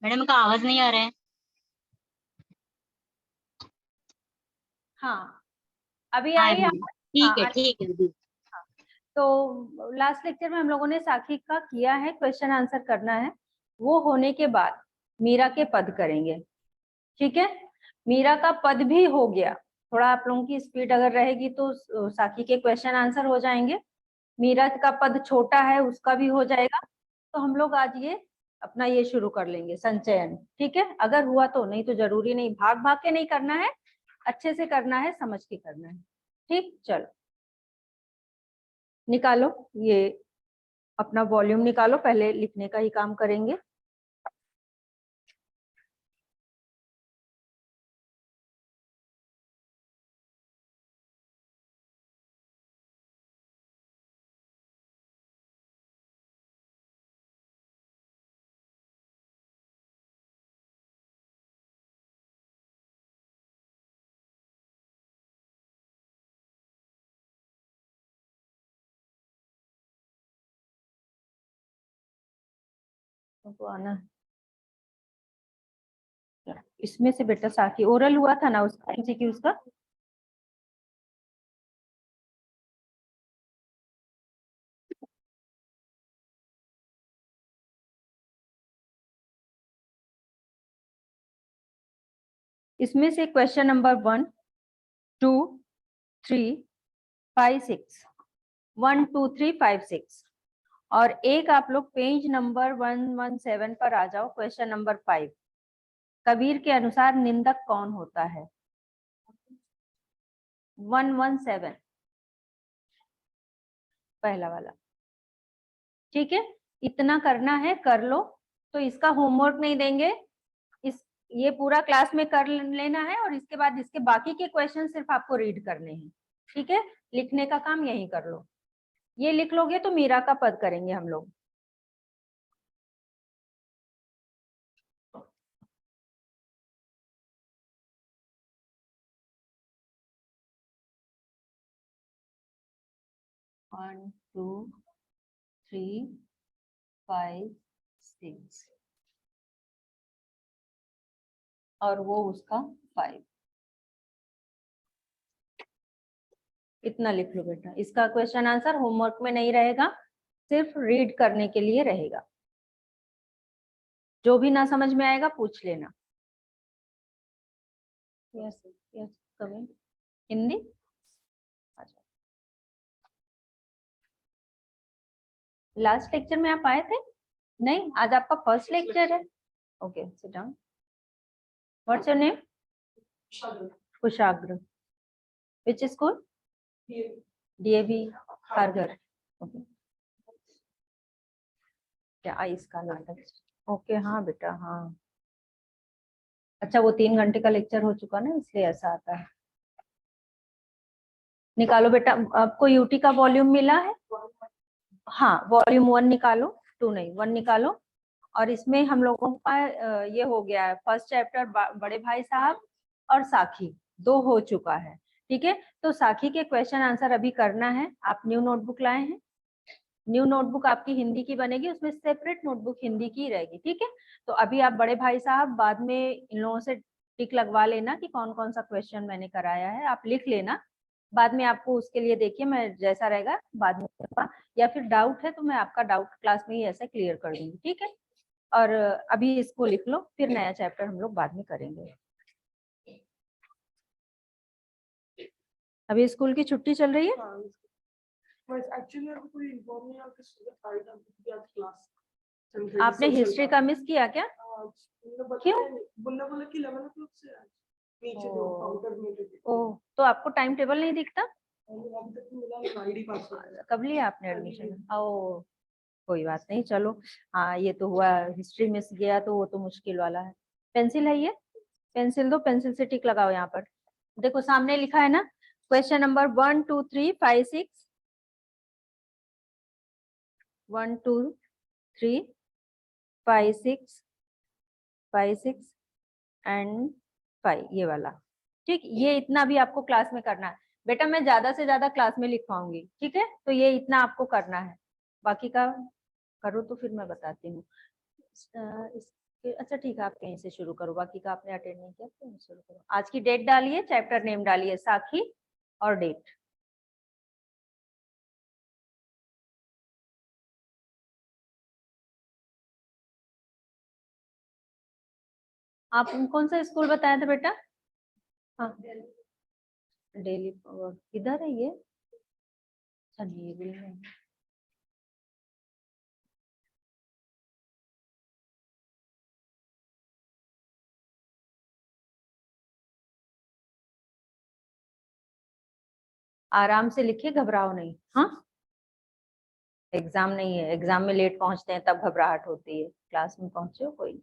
Madam का आवाज नहीं आ रहा है। हाँ, अभी हाँ आई दीदी, आवाज? ठीक है हाँ, ठीक है दीदी। हाँ। तो लास्ट लेक्चर में हम लोगों ने साखी का किया है, क्वेश्चन आंसर करना है। वो होने के बाद मीरा के पद करेंगे। ठीक है, मीरा का पद भी हो गया। थोड़ा आप लोगों की स्पीड अगर रहेगी तो साखी के क्वेश्चन आंसर हो जाएंगे। मीरा का पद छोटा है, उसका भी हो जाएगा। तो हम लोग आज ये अपना ये शुरू कर लेंगे संचयन। ठीक है, अगर हुआ तो, नहीं तो जरूरी नहीं, भाग भाग के नहीं करना है, अच्छे से करना है, समझ के करना है। ठीक, चलो निकालो ये अपना वॉल्यूम निकालो, पहले लिखने का ही काम करेंगे। तो आना इसमें से बेटा, साखी ओरल हुआ था ना उसका एमसीक्यू उसका। इसमें से क्वेश्चन नंबर 1, 2, 3, 5, 6, 1, 2, 3, 5, 6 और एक आप लोग पेज नंबर 117 पर आ जाओ। क्वेश्चन नंबर 5, कबीर के अनुसार निंदक कौन होता है? 117 पहला वाला। ठीक है, इतना करना है, कर लो। तो इसका होमवर्क नहीं देंगे, इस ये पूरा क्लास में कर लेना है और इसके बाद इसके बाकी के क्वेश्चन सिर्फ आपको रीड करने हैं। ठीक है, लिखने का काम यही कर लो। ये लिख लोगे तो मीरा का पद करेंगे हम लोग। वन, टू, थ्री, 5, 6 और वो उसका 5। इतना लिख लो बेटा, इसका क्वेश्चन आंसर होमवर्क में नहीं रहेगा, सिर्फ रीड करने के लिए रहेगा। जो भी ना समझ में आएगा पूछ लेना। Yes yes, comment Hindi. अच्छा, लास्ट लेक्चर में आप आए थे? नहीं, आज आपका फर्स्ट लेक्चर है। Okay, sit down. What's your name? Kushagra. Which school? DAV Kharghar. Okay, क्या आइस का नाटक? ओके, हाँ बेटा, हाँ। अच्छा, वो 3 घंटे का लेक्चर हो चुका ना, इसलिए ऐसा आता है। निकालो बेटा, आपको यूटी का वॉल्यूम मिला है? हाँ, वॉल्यूम 1 निकालो, 2 नहीं, 1 निकालो। और इसमें हम लोगों का ये हो गया है, फर्स्ट चैप्टर बड़े भाई साहब और साखी 2 हो चुका है। ठीक है, तो साखी के क्वेश्चन आंसर अभी करना है। आप न्यू नोटबुक लाए हैं? न्यू नोटबुक आपकी हिंदी की बनेगी, उसमें सेपरेट नोटबुक हिंदी की रहेगी। ठीक है, तो अभी आप बड़े भाई साहब बाद में इन लोगों से टिक लगवा लेना कि कौन कौन सा क्वेश्चन मैंने कराया है, आप लिख लेना। बाद में आपको उसके लिए देखिए, मैं जैसा रहेगा बाद में, या फिर डाउट है तो मैं आपका डाउट क्लास में ही ऐसे क्लियर कर दूंगी। ठीक है, और अभी इसको लिख लो, फिर नया चैप्टर हम लोग बाद में करेंगे। अभी स्कूल की छुट्टी चल रही है? आपने हिस्ट्री का मिस किया क्या? क्यों? ओह, तो आपको टाइम टेबल नहीं दिखता? कब लिया आपने एडमिशन? ओ, कोई बात नहीं, चलो। हाँ, ये तो हुआ, हिस्ट्री मिस गया तो वो तो मुश्किल वाला है। पेंसिल है ये? पेंसिल दो, पेंसिल से टिक लगाओ यहाँ पर। देखो सामने लिखा है ना, क्वेश्चन नंबर 1, 2, 3, 5, 6, 1, 2, 3, 5, 6, 5, 6 एंड 5, ये वाला। ठीक, ये इतना भी आपको क्लास में करना है बेटा, मैं ज्यादा से ज्यादा क्लास में लिखवाऊंगी। ठीक है, तो ये इतना आपको करना है, बाकी का करो तो फिर मैं बताती हूँ। इसके अच्छा ठीक है, आप कहीं से शुरू करो, बाकी का आपने अटेंड नहीं किया तो शुरू करो। आज की डेट डालिए, चैप्टर नेम डालिए साखी और डेट। आप कौन सा स्कूल बताया था बेटा? हाँ, डेली किधर है ये? अच्छा नेवी में। आराम से लिखिए, घबराओ नहीं। हाँ, एग्जाम नहीं है, एग्जाम में लेट पहुंचते हैं तब घबराहट होती है, क्लास में पहुंचे हो कोई नहीं।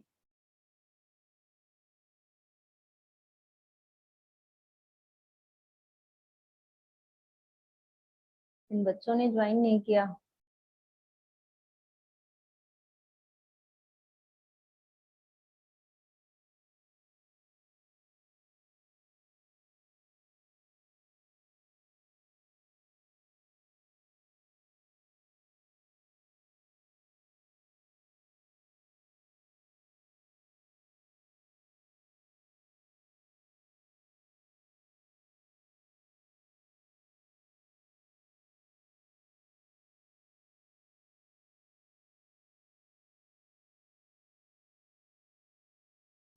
इन बच्चों ने ज्वाइन नहीं किया।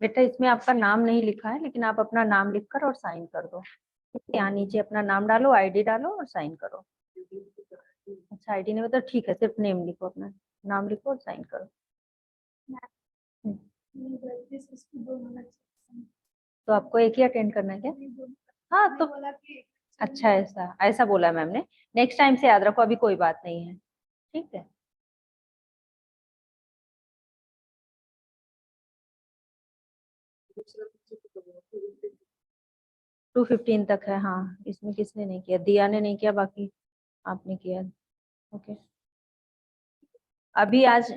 बेटा इसमें आपका नाम नहीं लिखा है, लेकिन आप अपना नाम लिखकर और साइन कर दो। यहाँ नीचे अपना नाम डालो, आईडी डालो और साइन करो। अच्छा आईडी नहीं बता, ठीक है, सिर्फ नेम लिखो, अपना नाम लिखो और साइन करो। हम्म, तो आपको एक ही अटेंड करना है क्या? हाँ तो अच्छा, ऐसा ऐसा बोला मैम ने। नेक्स्ट टाइम से याद रखो, अभी कोई बात नहीं है, ठीक है। 2:15 तक है, हाँ। इसमें किसने नहीं किया? दिया ने नहीं किया, बाकी आपने किया। ओके, अभी आज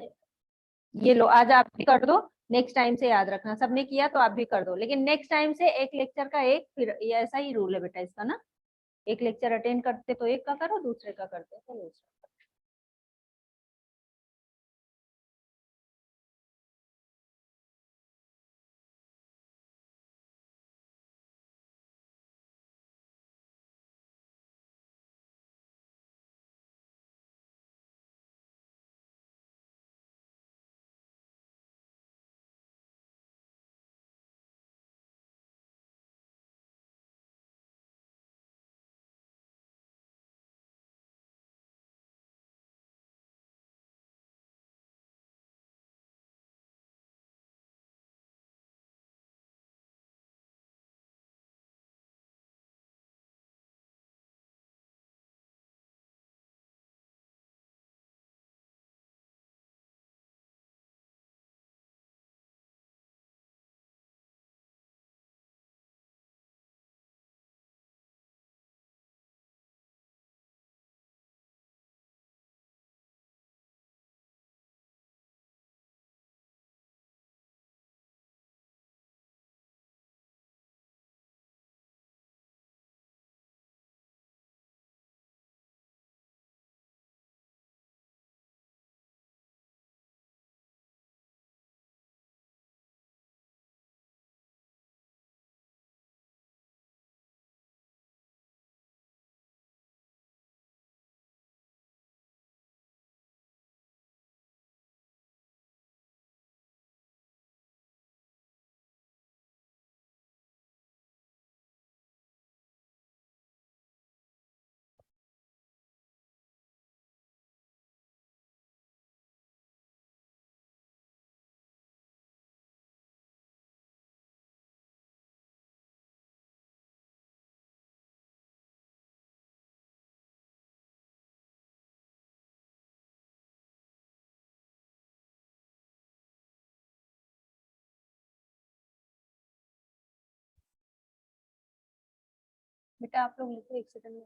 ये लो, आज आप भी कर दो। नेक्स्ट टाइम से याद रखना, सबने किया तो आप भी कर दो, लेकिन नेक्स्ट टाइम से एक लेक्चर का एक, फिर ये ऐसा ही रूल है बेटा इसका ना। एक लेक्चर अटेंड करते तो एक का करो, दूसरे का करते तो दूसरा। बेटा आप लोग लिखो, एक सेकंड में।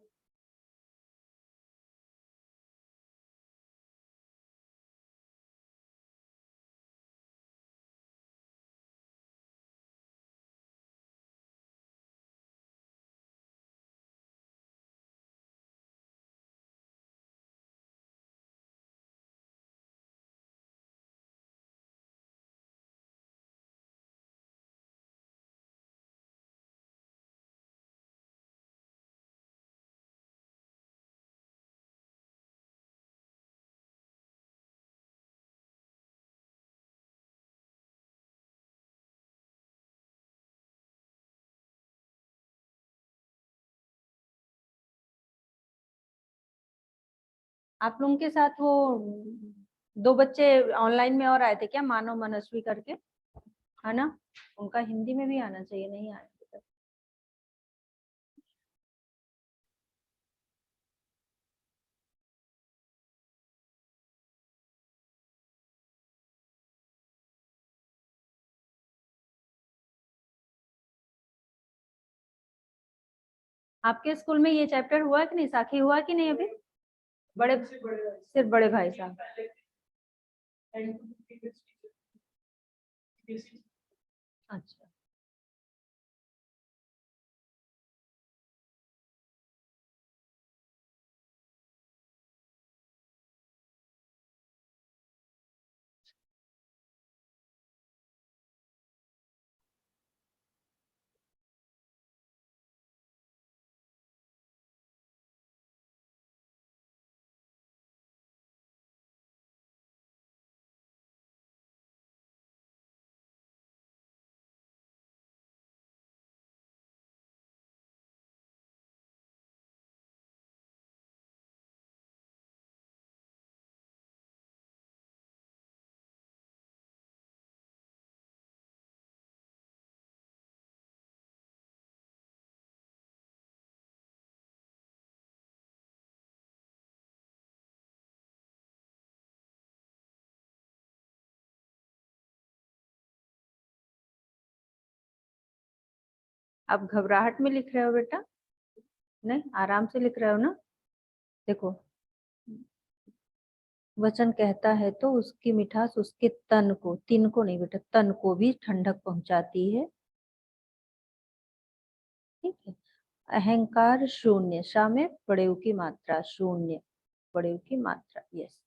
आप लोगों के साथ वो 2 बच्चे ऑनलाइन में और आए थे क्या, मानव मनस्वी करके, है ना? उनका हिंदी में भी आना चाहिए, नहीं आया अभी तक। आपके स्कूल में ये चैप्टर हुआ है कि नहीं, साखी हुआ कि नहीं अभी? बड़े, सिर्फ बड़े भाई साहब। अच्छा, आप घबराहट में लिख रहे हो बेटा? नहीं, आराम से लिख रहे हो ना? देखो, वचन कहता है तो उसकी मिठास उसके तन को, तिन को नहीं बेटा, तन को भी ठंडक पहुंचाती है। ठीक है। अहंकार शून्य, शा में बड़ेऊ की मात्रा, शून्य बड़ेऊ की मात्रा, यस।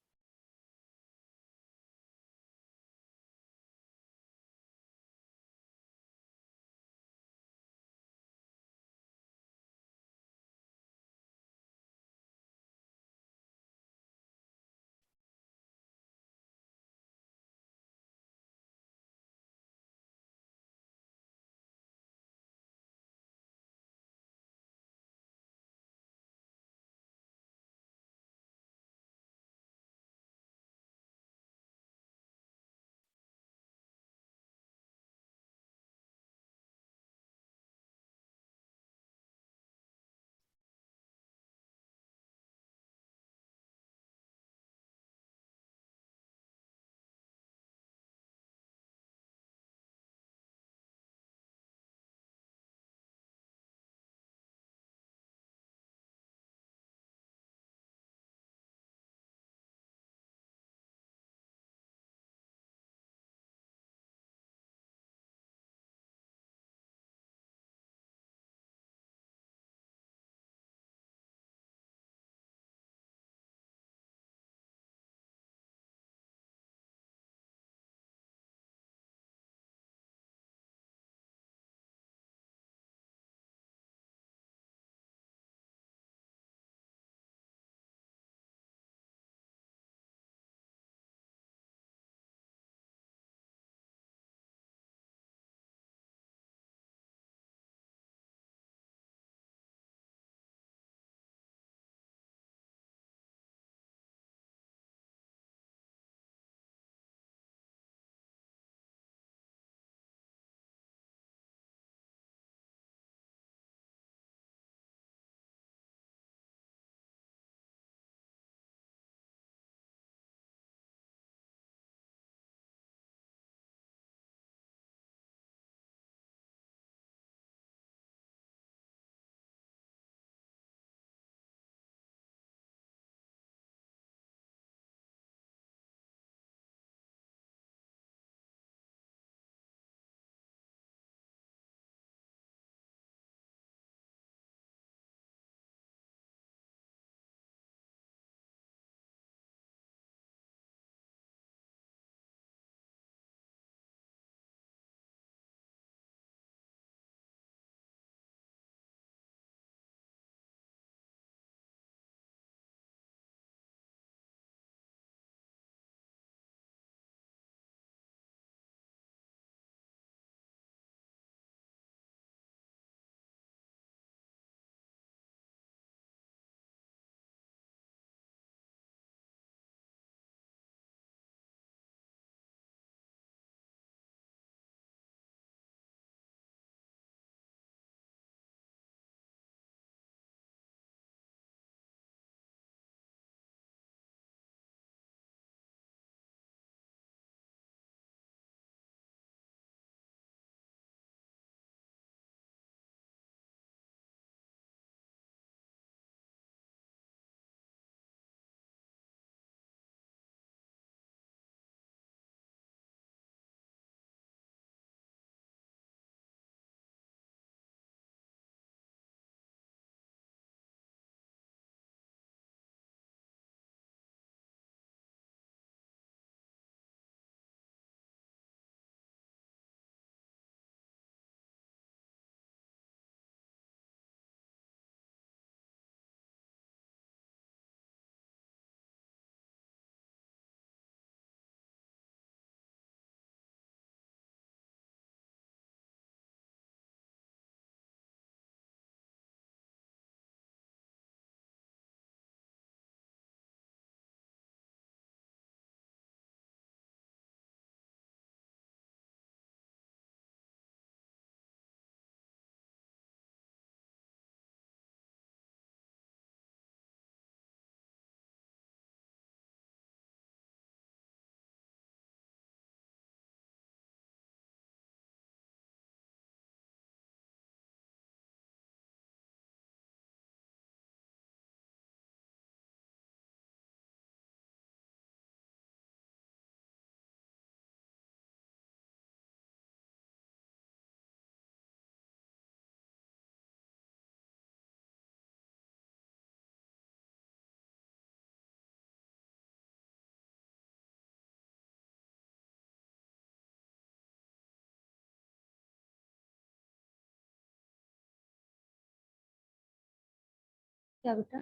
क्या बेटा?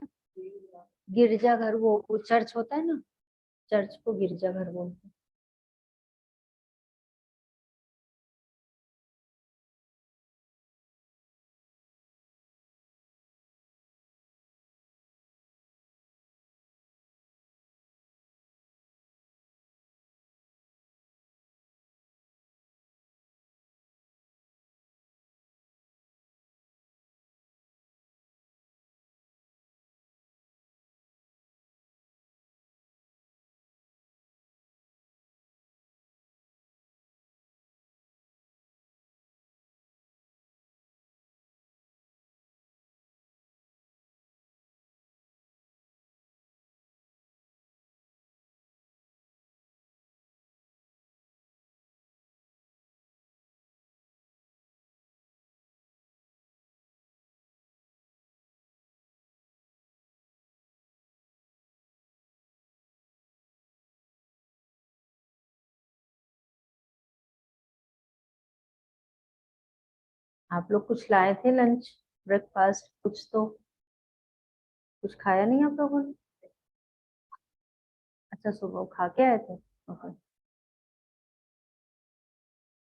गिरजाघर, वो चर्च होता है ना, चर्च को गिरजाघर बोलते हैं। आप लोग कुछ लाए थे लंच, ब्रेकफास्ट कुछ तो? कुछ खाया नहीं आप लोगों ने? अच्छा, सुबह खा के आए थे। ओके।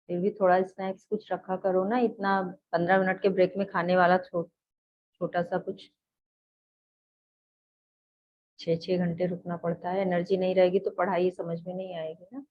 फिर भी थोड़ा स्नैक्स कुछ रखा करो ना, इतना 15 मिनट के ब्रेक में खाने वाला छोटा सा कुछ। 6 6 घंटे रुकना पड़ता है, एनर्जी नहीं रहेगी तो पढ़ाई समझ में नहीं आएगी ना।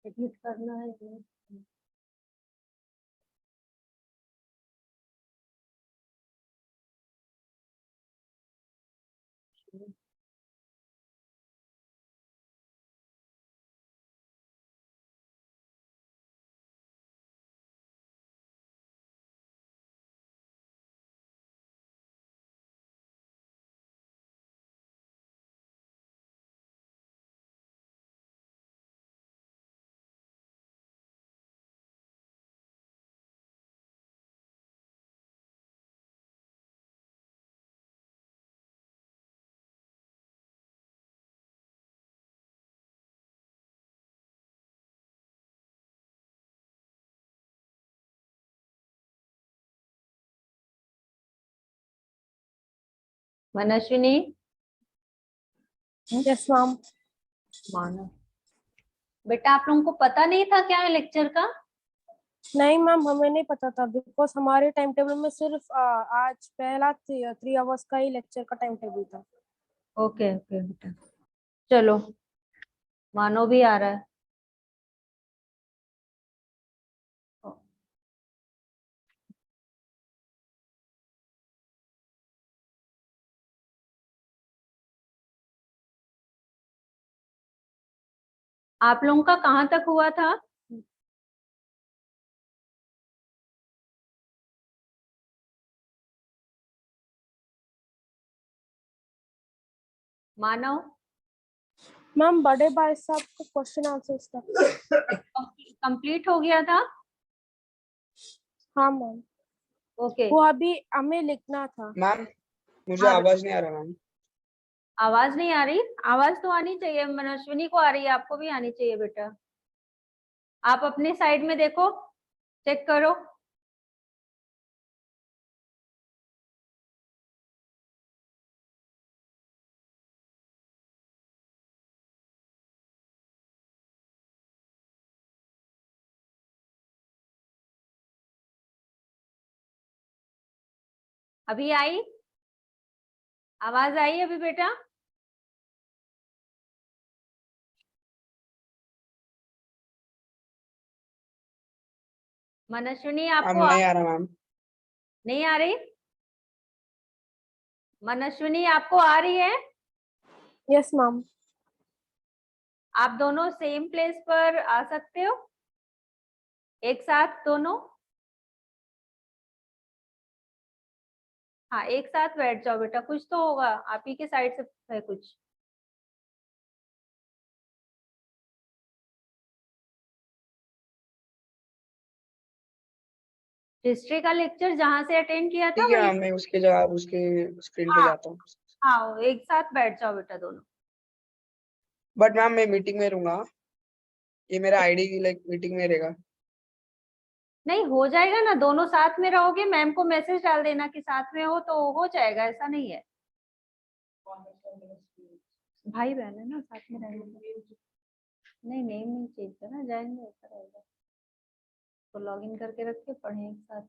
एडमिट करना है। Manaswini, yes ma'am. मानो बेटा, आप लोगों को पता नहीं था क्या है लेक्चर का? नहीं मैम, हमें नहीं पता था, बिकॉज हमारे टाइम टेबल में सिर्फ आज पहला 3 आवर्स का ही लेक्चर का टाइम टेबल था। ओके ओके बेटा, चलो मानो भी आ रहा है। आप लोगों का कहाँ तक हुआ था? मानव, मैम बड़े भाई साहब को क्वेश्चन आंसर तक कंप्लीट हो गया था? हाँ मैम, ओके। वो अभी हमें लिखना था। मैम मुझे हाँ, आवाज नहीं आ रहा मैम। आवाज नहीं आ रही? आवाज तो आनी चाहिए, मनस्विनी को आ रही है, आपको भी आनी चाहिए बेटा। आप अपने साइड में देखो, चेक करो। अभी आई? आवाज आई अभी बेटा? मनस्विनी, मैम आपको नहीं आ रहा मैम। नहीं आ रही? मनस्विनी, आपको आ रही है? Yes ma'am. आप दोनों सेम प्लेस पर आ सकते हो एक साथ दोनों? हाँ, एक साथ बैठ जाओ बेटा, कुछ तो होगा, आप ही के साइड से है कुछ। हिस्ट्री का लेक्चर जहां से अटेंड किया था ठीक है वहीं मैम, मैं उसके जगह उसके स्क्रीन पे हाँ जाता हूँ। हाँ, एक साथ बैठ जाओ बेटा दोनों। बट मैम मैं मीटिंग में रहूंगा, ये मेरा आईडी की लाइक मीटिंग में रहेगा। नहीं, हो जाएगा ना, दोनों साथ में रहोगे, मैम को मैसेज डाल देना कि साथ में हो तो हो जाएगा, ऐसा नहीं है। भाई बहन है ना, साथ में रहेंगे। नहीं, नेम नहीं चेंज करना, जाएंगे ऐसा रहेगा। तो लॉगिन करके रख के पढ़ें एक साथ।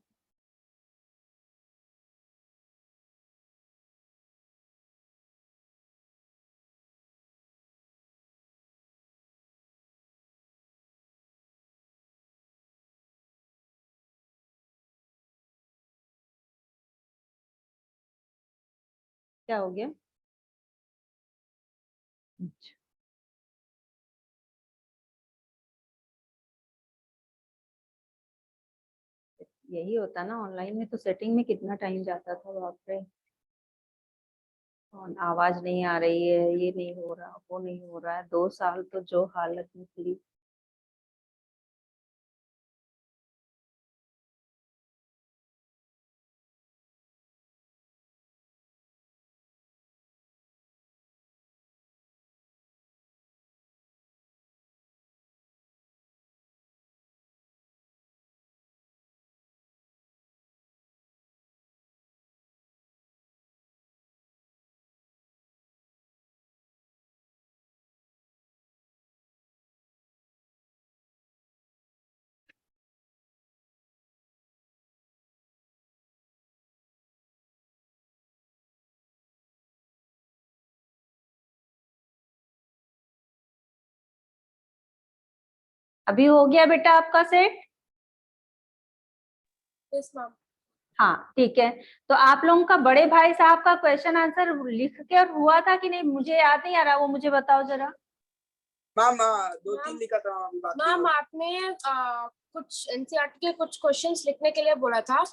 क्या हो गया? अच्छा, यही होता ना, ऑनलाइन में तो सेटिंग में कितना टाइम जाता था, बाप रे। और आवाज नहीं आ रही है, ये नहीं हो रहा, वो नहीं हो रहा है, 2 साल तो जो हालत निकली। अभी हो गया बेटा आपका सेट? Yes ma'am. हाँ ठीक है। तो आप लोगों का बड़े भाई साहब का क्वेश्चन आंसर लिख के और हुआ था कि नहीं, मुझे याद नहीं आ रहा, वो मुझे बताओ जरा। मैम 2-3 लिखा था मैम, बाकी मैम आपने कुछ एनसीईआरटी के कुछ क्वेश्चंस लिखने के लिए बोला था,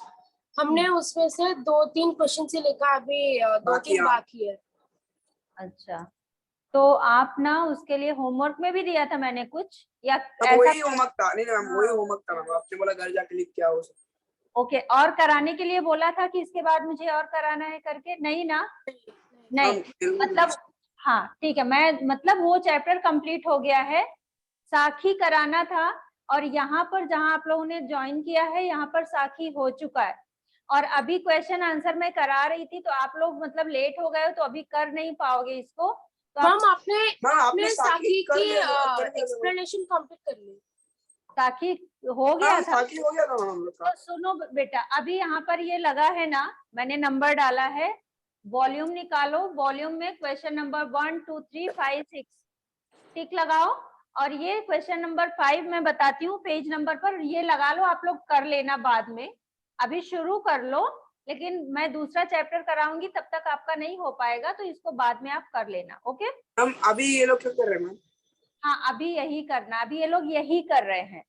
हमने उसमें से 2-3 क्वेश्चन ही लिखा, अभी 2-3 बाकी है। अच्छा, तो आप ना उसके लिए होमवर्क में भी दिया था मैंने कुछ, या मैम ऐसा? वही होमवर्क था। नहीं मैम वही होमवर्क था मैम, आपने बोला घर जाके लिख के आओ। ओके, और कराने के लिए बोला था कि इसके बाद मुझे और कराना है करके? नहीं ना? नहीं, मतलब हाँ ठीक है, मैं मतलब वो चैप्टर कंप्लीट हो गया है, साखी कराना था। और यहाँ पर जहाँ आप लोगों ने ज्वाइन किया है, यहाँ पर साखी हो चुका है। और अभी क्वेश्चन आंसर मैं करा रही थी, तो आप लोग मतलब लेट हो गए हो, तो अभी कर नहीं पाओगे इसको। तो मैम आपने साखी की एक्सप्लेनेशन एक्सप्लेनेशन कंप्लीट कर ली। साखी हो गया था। साखी हो गया था मैम हम लोग का। तो सुनो बेटा, अभी यहाँ पर ये लगा है ना, मैंने नंबर डाला है, वॉल्यूम निकालो, वॉल्यूम में क्वेश्चन नंबर 1 2 3 5 6 टिक लगाओ। और ये क्वेश्चन नंबर 5 मैं बताती हूँ पेज नंबर पर, ये लगा लो, आप लोग कर लेना बाद में, अभी शुरू कर लो। लेकिन मैं दूसरा चैप्टर कराऊंगी, तब तक आपका नहीं हो पाएगा, तो इसको बाद में आप कर लेना। ओके हम अभी ये लोग क्या कर रहे हैं मैम? हाँ, अभी यही करना, अभी ये लोग यही कर रहे हैं,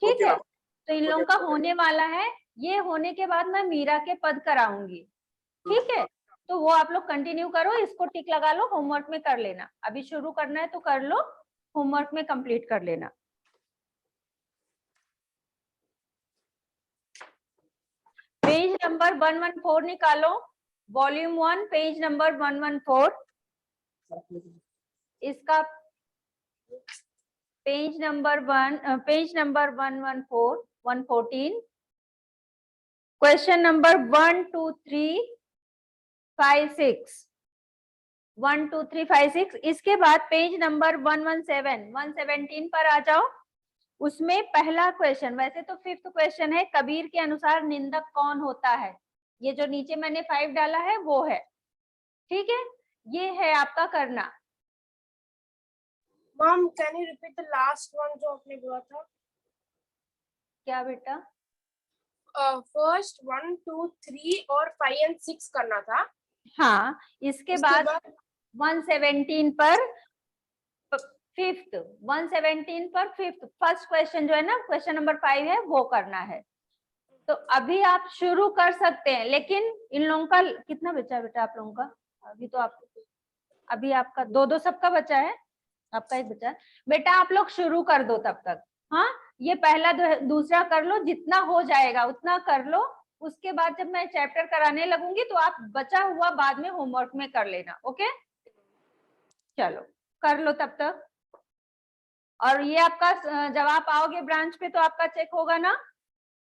ठीक ओके है। मैम। तो इन लोगों का होने वाला है, ये होने के बाद मैं मीरा के पद कराऊंगी, ठीक है। तो वो आप लोग कंटिन्यू करो, इसको टिक लगा लो, होमवर्क में कर लेना, अभी शुरू करना है तो कर लो, होमवर्क में कंप्लीट कर लेना। पेज नंबर 114 निकालो, वॉल्यूम 1 पेज नंबर 114, इसका पेज नंबर 114 114, क्वेश्चन नंबर 1 2 3 5 6 1 2 3 5 6। इसके बाद पेज नंबर 117 117 पर आ जाओ। उसमें पहला क्वेश्चन, वैसे तो 5th क्वेश्चन है, कबीर के अनुसार निंदक कौन होता है, ये जो नीचे मैंने 5 डाला है वो है, ठीक है। ये है आपका करना। Ma'am can you repeat the last one जो आपने बोला था? क्या बेटा? फर्स्ट 1 2 3 और 5 एंड 6 करना था। हाँ, इसके बाद 117 पर 5th 117 पर 5th फर्स्ट क्वेश्चन जो है ना, क्वेश्चन नंबर 5 है, वो करना है। तो अभी आप शुरू कर सकते हैं, लेकिन इन लोगों का कितना बचा है बेटा आप लोगों का? अभी तो आप, अभी आपका दो दो सबका बचा है, आपका एक बचा है बेटा, आप लोग शुरू कर दो तब तक। हाँ, ये पहला दूसरा कर लो, जितना हो जाएगा उतना कर लो। उसके बाद जब मैं चैप्टर कराने लगूंगी, तो आप बचा हुआ बाद में होमवर्क में कर लेना। ओके, चलो कर लो तब तक। और ये आपका जब आप आओगे ब्रांच पे, तो आपका चेक होगा ना,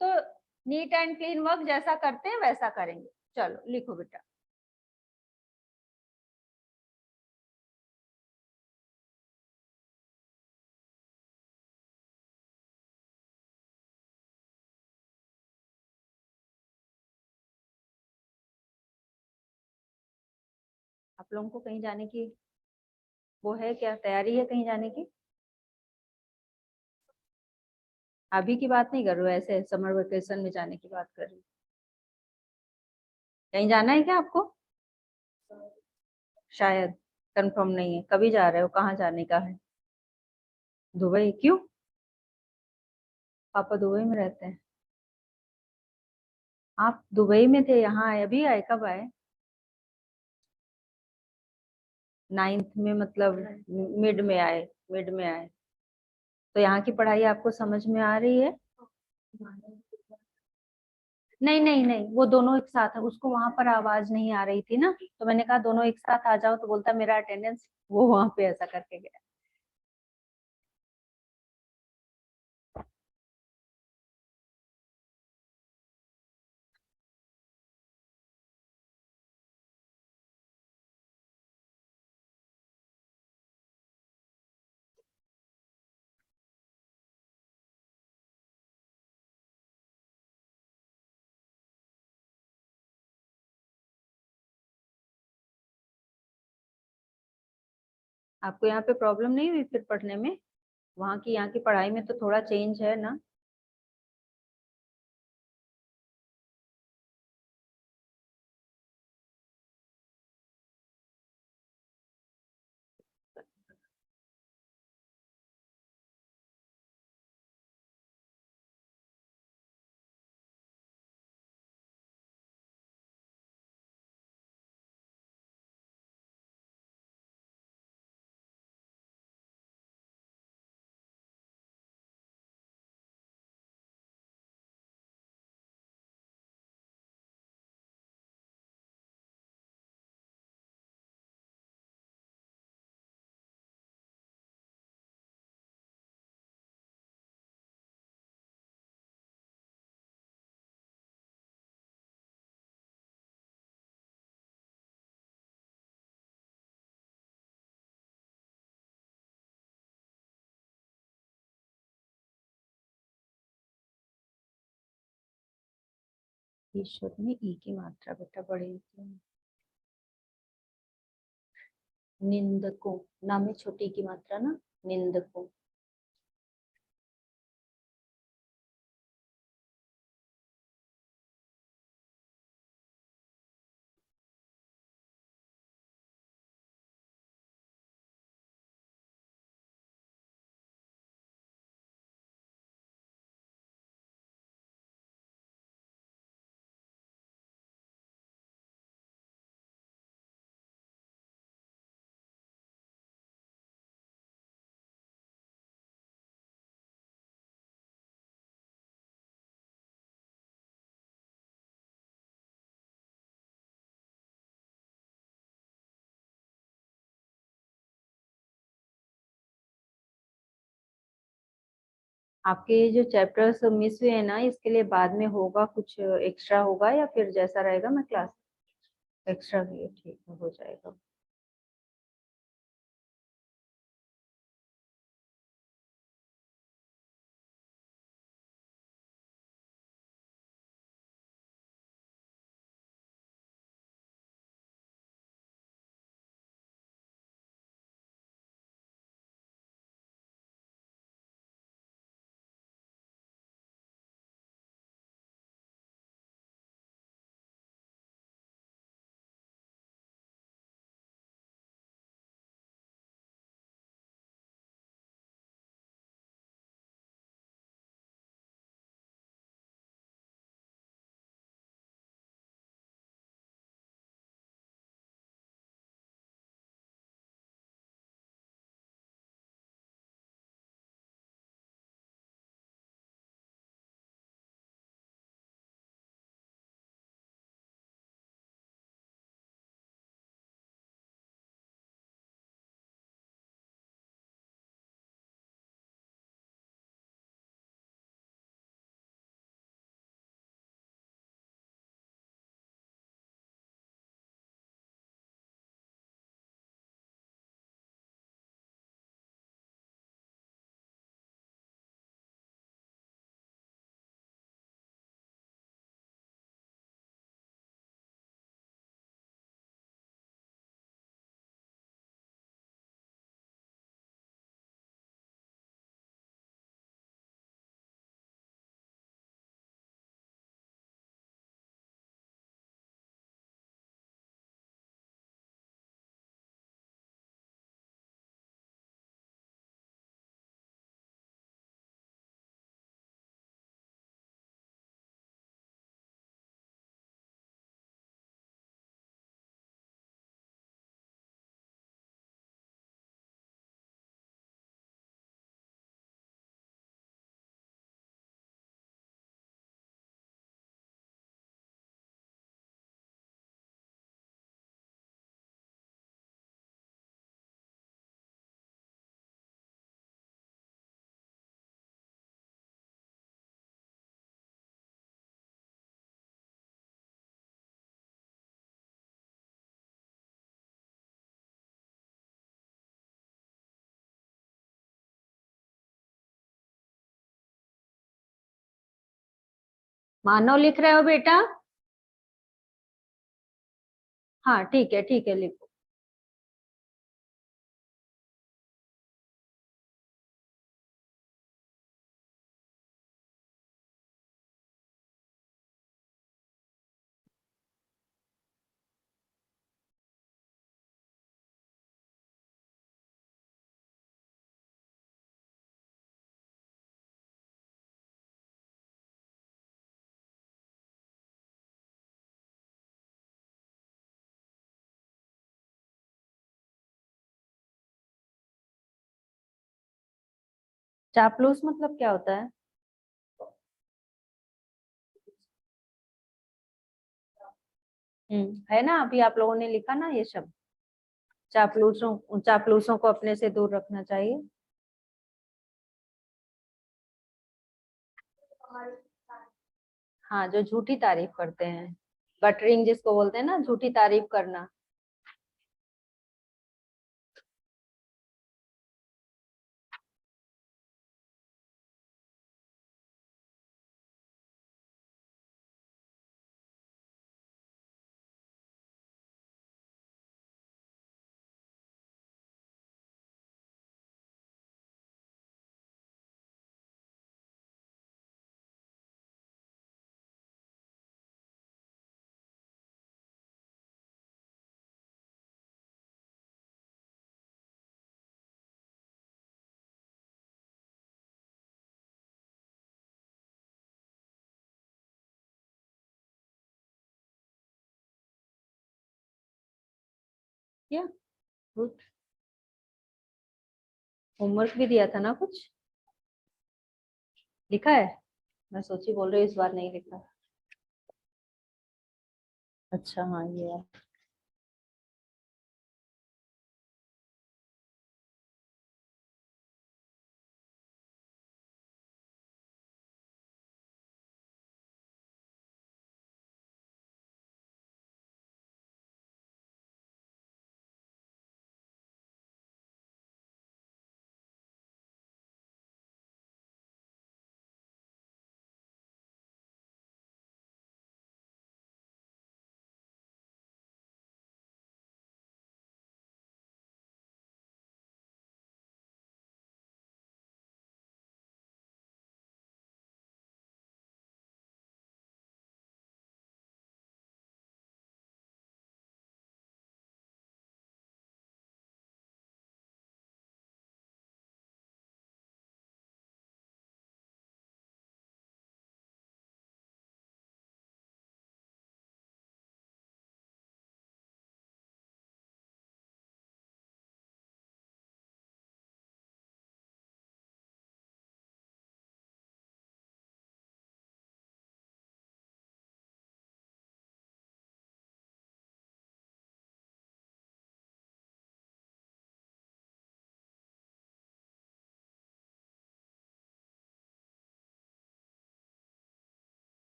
तो नीट एंड क्लीन वर्क जैसा करते हैं वैसा करेंगे। चलो लिखो बेटा। आप लोगों को कहीं जाने की वो है क्या, तैयारी है कहीं जाने की? अभी की बात नहीं कर रही हूँ, ऐसे समर वेकेशन में जाने की बात कर रही हूँ। कहीं जाना है क्या आपको? शायद, कंफर्म नहीं है। कभी जा रहे हो, कहाँ जाने का है? दुबई? क्यों? पापा दुबई में रहते हैं? आप दुबई में थे, यहाँ आए? अभी आए? कब आए? 9th में, मतलब मिड में आए? मिड में आए तो यहाँ की पढ़ाई आपको समझ में आ रही है? नहीं नहीं नहीं, वो दोनों एक साथ है, उसको वहां पर आवाज नहीं आ रही थी ना, तो मैंने कहा दोनों एक साथ आ जाओ, तो बोलता मेरा अटेंडेंस, वो वहां पे ऐसा करके गया। आपको यहाँ पे प्रॉब्लम नहीं हुई फिर पढ़ने में? वहाँ की यहाँ की पढ़ाई में तो थोड़ा चेंज है ना। ईश्वर में ई की मात्रा बेटा बढ़ेगी। निंदकों, नाम में छोटी की मात्रा ना, निंदकों। आपके ये जो चैप्टर्स मिस हुए हैं ना, इसके लिए बाद में होगा कुछ एक्स्ट्रा होगा या फिर जैसा रहेगा मैं क्लास एक्स्ट्रा भी ठीक है, हो जाएगा। मानव लिख रहे हो बेटा? हाँ ठीक है लिखो। चापलूस मतलब क्या होता है? है ना, अभी आप लोगों ने लिखा ना ये शब्द। चापलूसों को अपने से दूर रखना चाहिए। हाँ, जो झूठी तारीफ करते हैं, बटरिंग जिसको बोलते हैं ना, झूठी तारीफ करना। या गुड। होमवर्क भी दिया था ना कुछ, लिखा है? मैं सोची बोल रही हूँ इस बार नहीं लिखा। अच्छा हाँ, ये है।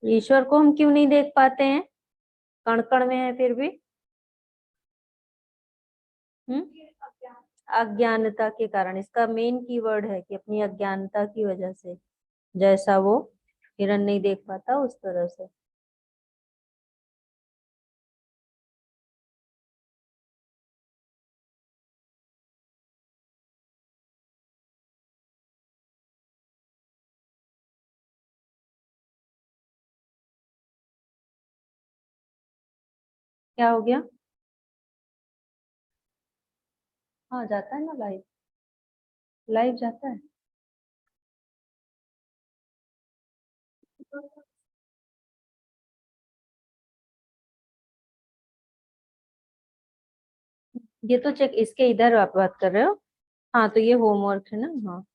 ईश्वर को हम क्यों नहीं देख पाते हैं? कण कण में है फिर भी। अज्ञानता के कारण, इसका मेन कीवर्ड है कि अपनी अज्ञानता की वजह से, जैसा वो हिरण नहीं देख पाता उस तरह से। क्या हो गया? हाँ जाता है ना लाइव, लाइव जाता है। ये तो चेक, इसके इधर आप बात कर रहे हो? हाँ तो ये होमवर्क है ना, हाँ।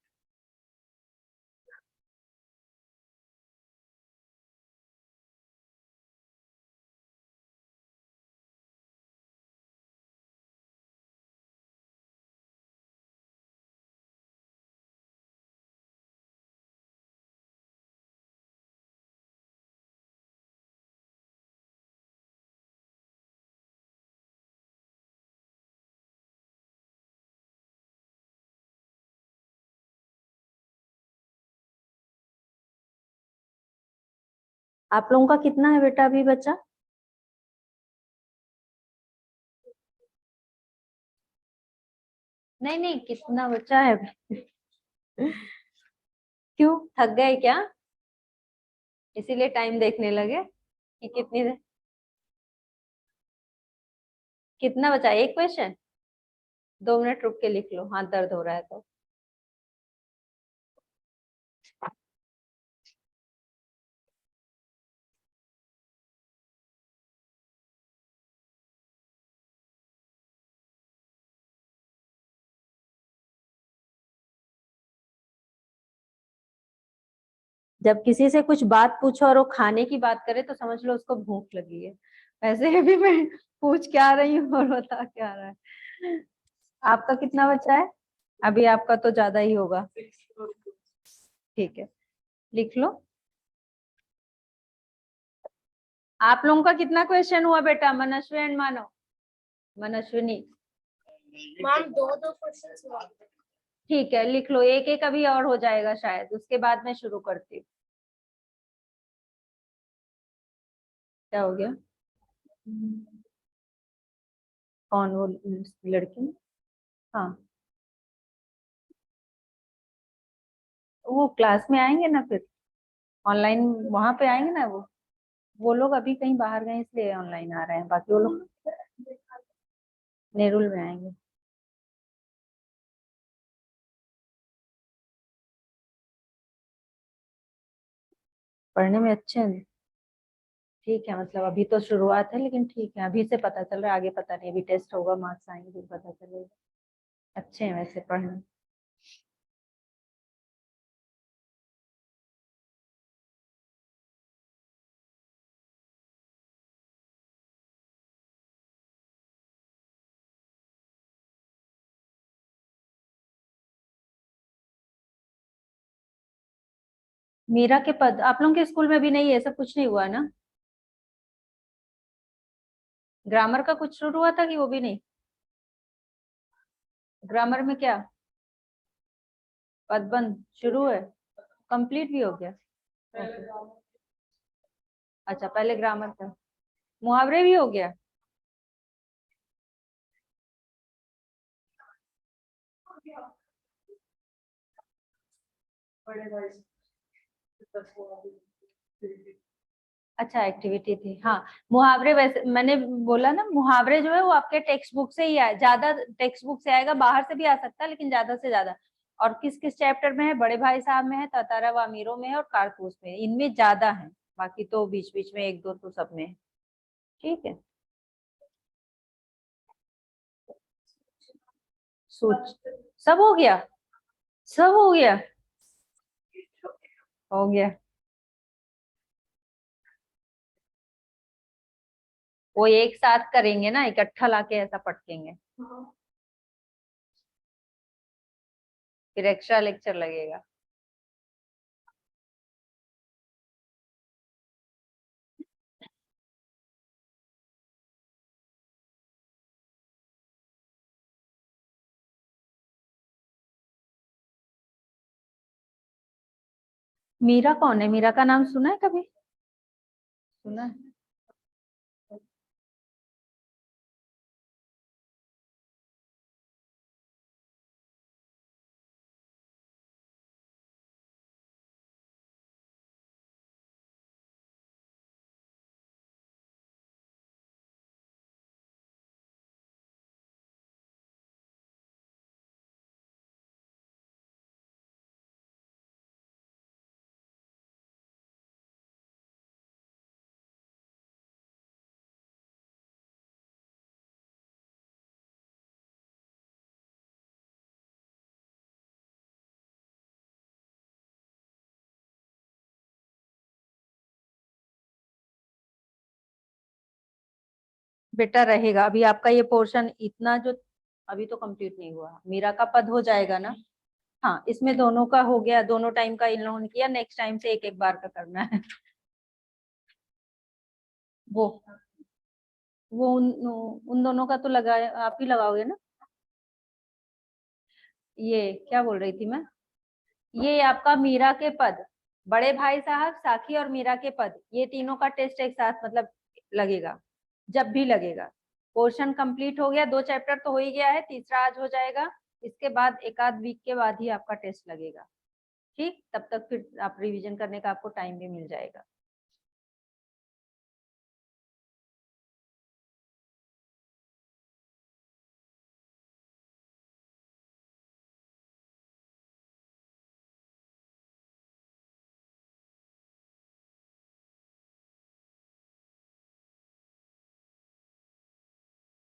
आप लोगों का कितना है बेटा अभी बचा? नहीं नहीं, कितना बचा है? क्यों, थक गए क्या? इसीलिए टाइम देखने लगे कि कितनी कितना बचा? एक क्वेश्चन, 2 मिनट रुक के लिख लो, हाथ दर्द हो रहा है तो। जब किसी से कुछ बात पूछो और वो खाने की बात करे तो समझ लो उसको भूख लगी है। वैसे भी मैं पूछ क्या रही हूँ और बता क्या रहा है। आपका कितना बचा है? अभी आपका तो ज्यादा ही होगा। ठीक है, लिख लो। आप लोगों का कितना क्वेश्चन हुआ बेटा, मनस्वी एंड मानव? मनस्विनी, मैम दो दो क्वेश्चन हुआ। ठीक है, लिख लो। एक एक अभी और हो जाएगा शायद, उसके बाद मैं शुरू करती हूँ। क्या हो गया? कौन वो लड़की? हाँ, वो क्लास में आएंगे ना फिर, ऑनलाइन वहां पे आएंगे ना वो लोग अभी कहीं बाहर गए इसलिए ऑनलाइन आ रहे हैं, बाकी वो लोग नेरुल में आएंगे। पढ़ने में अच्छे हैं, ठीक है, मतलब अभी तो शुरुआत है लेकिन ठीक है, अभी से पता चल रहा है, आगे पता नहीं, अभी टेस्ट होगा, मार्क्स आएंगे फिर पता चलेगा। अच्छे हैं वैसे पढ़ने। मीरा के पद आप लोगों के स्कूल में भी नहीं है, सब कुछ नहीं हुआ ना? ग्रामर का कुछ शुरू हुआ था कि वो भी नहीं? ग्रामर में क्या पदबंध शुरू है, कंप्लीट भी हो गया? Okay. अच्छा, पहले ग्रामर था, मुहावरे भी हो गया? अच्छा, एक्टिविटी थी, हाँ। मुहावरे वैसे मैंने बोला ना, मुहावरे जो है वो आपके टेक्स्ट बुक से ही आए, ज्यादा टेक्स्ट बुक से आएगा, बाहर से भी आ सकता है लेकिन ज्यादा से ज्यादा। और किस किस चैप्टर में है? बड़े भाई साहब में है, तातारा व अमीरों में है, और कारतूस में है, इनमें ज्यादा है। बाकी तो बीच बीच में एक दो तो सब में है। ठीक है, सोच सब हो गया, सब हो गया, हो गया। वो एक साथ करेंगे ना, इकट्ठा लाके ऐसा पटकेंगे, फिर एक्स्ट्रा लेक्चर लगेगा। मीरा कौन है? मीरा का नाम सुना है कभी? सुना है? बेटा रहेगा अभी आपका ये पोर्शन इतना जो अभी तो कंप्लीट नहीं हुआ, मीरा का पद हो जाएगा ना? हाँ, इसमें दोनों का हो गया, दोनों टाइम का इन लोगों ने किया, नेक्स्ट टाइम से एक एक बार का करना है। वो वो उन दोनों का तो लगा, आप ही लगाओगे ना? ये क्या बोल रही थी मैं, ये आपका मीरा के पद, बड़े भाई साहब, साखी और मीरा के पद, ये तीनों का टेस्ट एक साथ मतलब लगेगा, जब भी लगेगा। पोर्शन कंप्लीट हो गया, 2 चैप्टर तो हो ही गया है, तीसरा आज हो जाएगा। इसके बाद एक आध वीक के बाद ही आपका टेस्ट लगेगा। ठीक, तब तक फिर आप रिवीजन करने का आपको टाइम भी मिल जाएगा।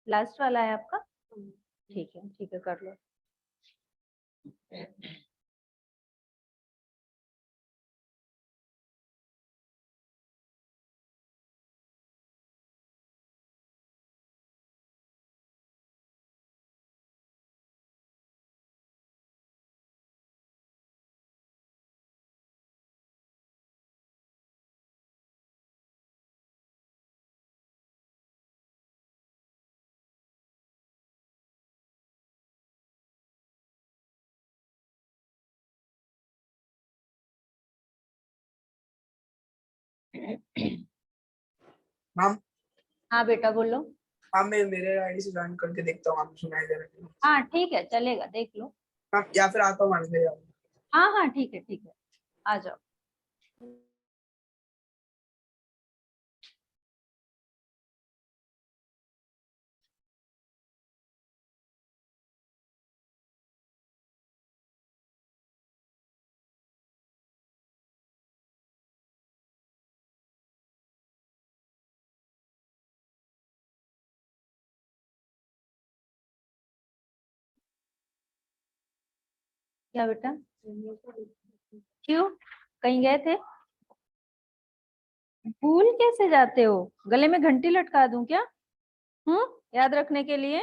लास्ट वाला है आपका? ठीक है, ठीक है, कर लो। मैम हाँ बेटा बोलो। मैम मैं मेरे आईडी से ज्वाइन करके देखता हूँ, आपको सुनाई दे रहा है हाँ ठीक है, चलेगा, देख लो। मैम, या फिर आता हूँ मैम, ले जाओ। हाँ हाँ ठीक है, ठीक है, आ जाओ। क्या बेटा, क्यों, कहीं गए थे? भूल कैसे जाते हो? गले में घंटी लटका दूं क्या? याद रखने के लिए?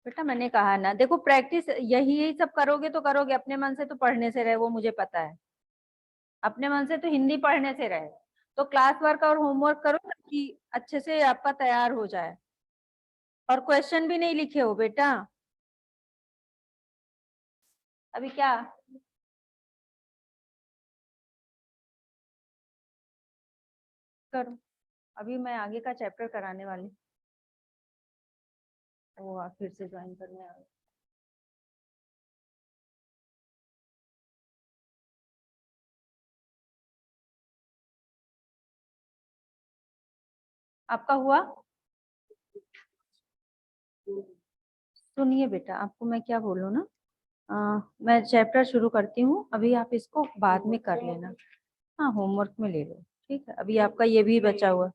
बेटा मैंने कहा ना, देखो प्रैक्टिस यही सब करोगे तो करोगे, अपने मन से तो पढ़ने से रहे, वो मुझे पता है। अपने मन से तो हिंदी पढ़ने से रहे, तो क्लास वर्क और होमवर्क करो ताकि अच्छे से आपका तैयार हो जाए। और क्वेश्चन भी नहीं लिखे हो बेटा अभी क्या? करो, अभी मैं आगे का चैप्टर कराने वाली। वो आप फिर से ज्वाइन करने आ गए। आपका हुआ? सुनिए बेटा, आपको मैं क्या बोलूं ना, मैं चैप्टर शुरू करती हूँ, अभी आप इसको बाद में कर लेना। हाँ होमवर्क में ले लो, ठीक है। अभी आपका ये भी बचा हुआ।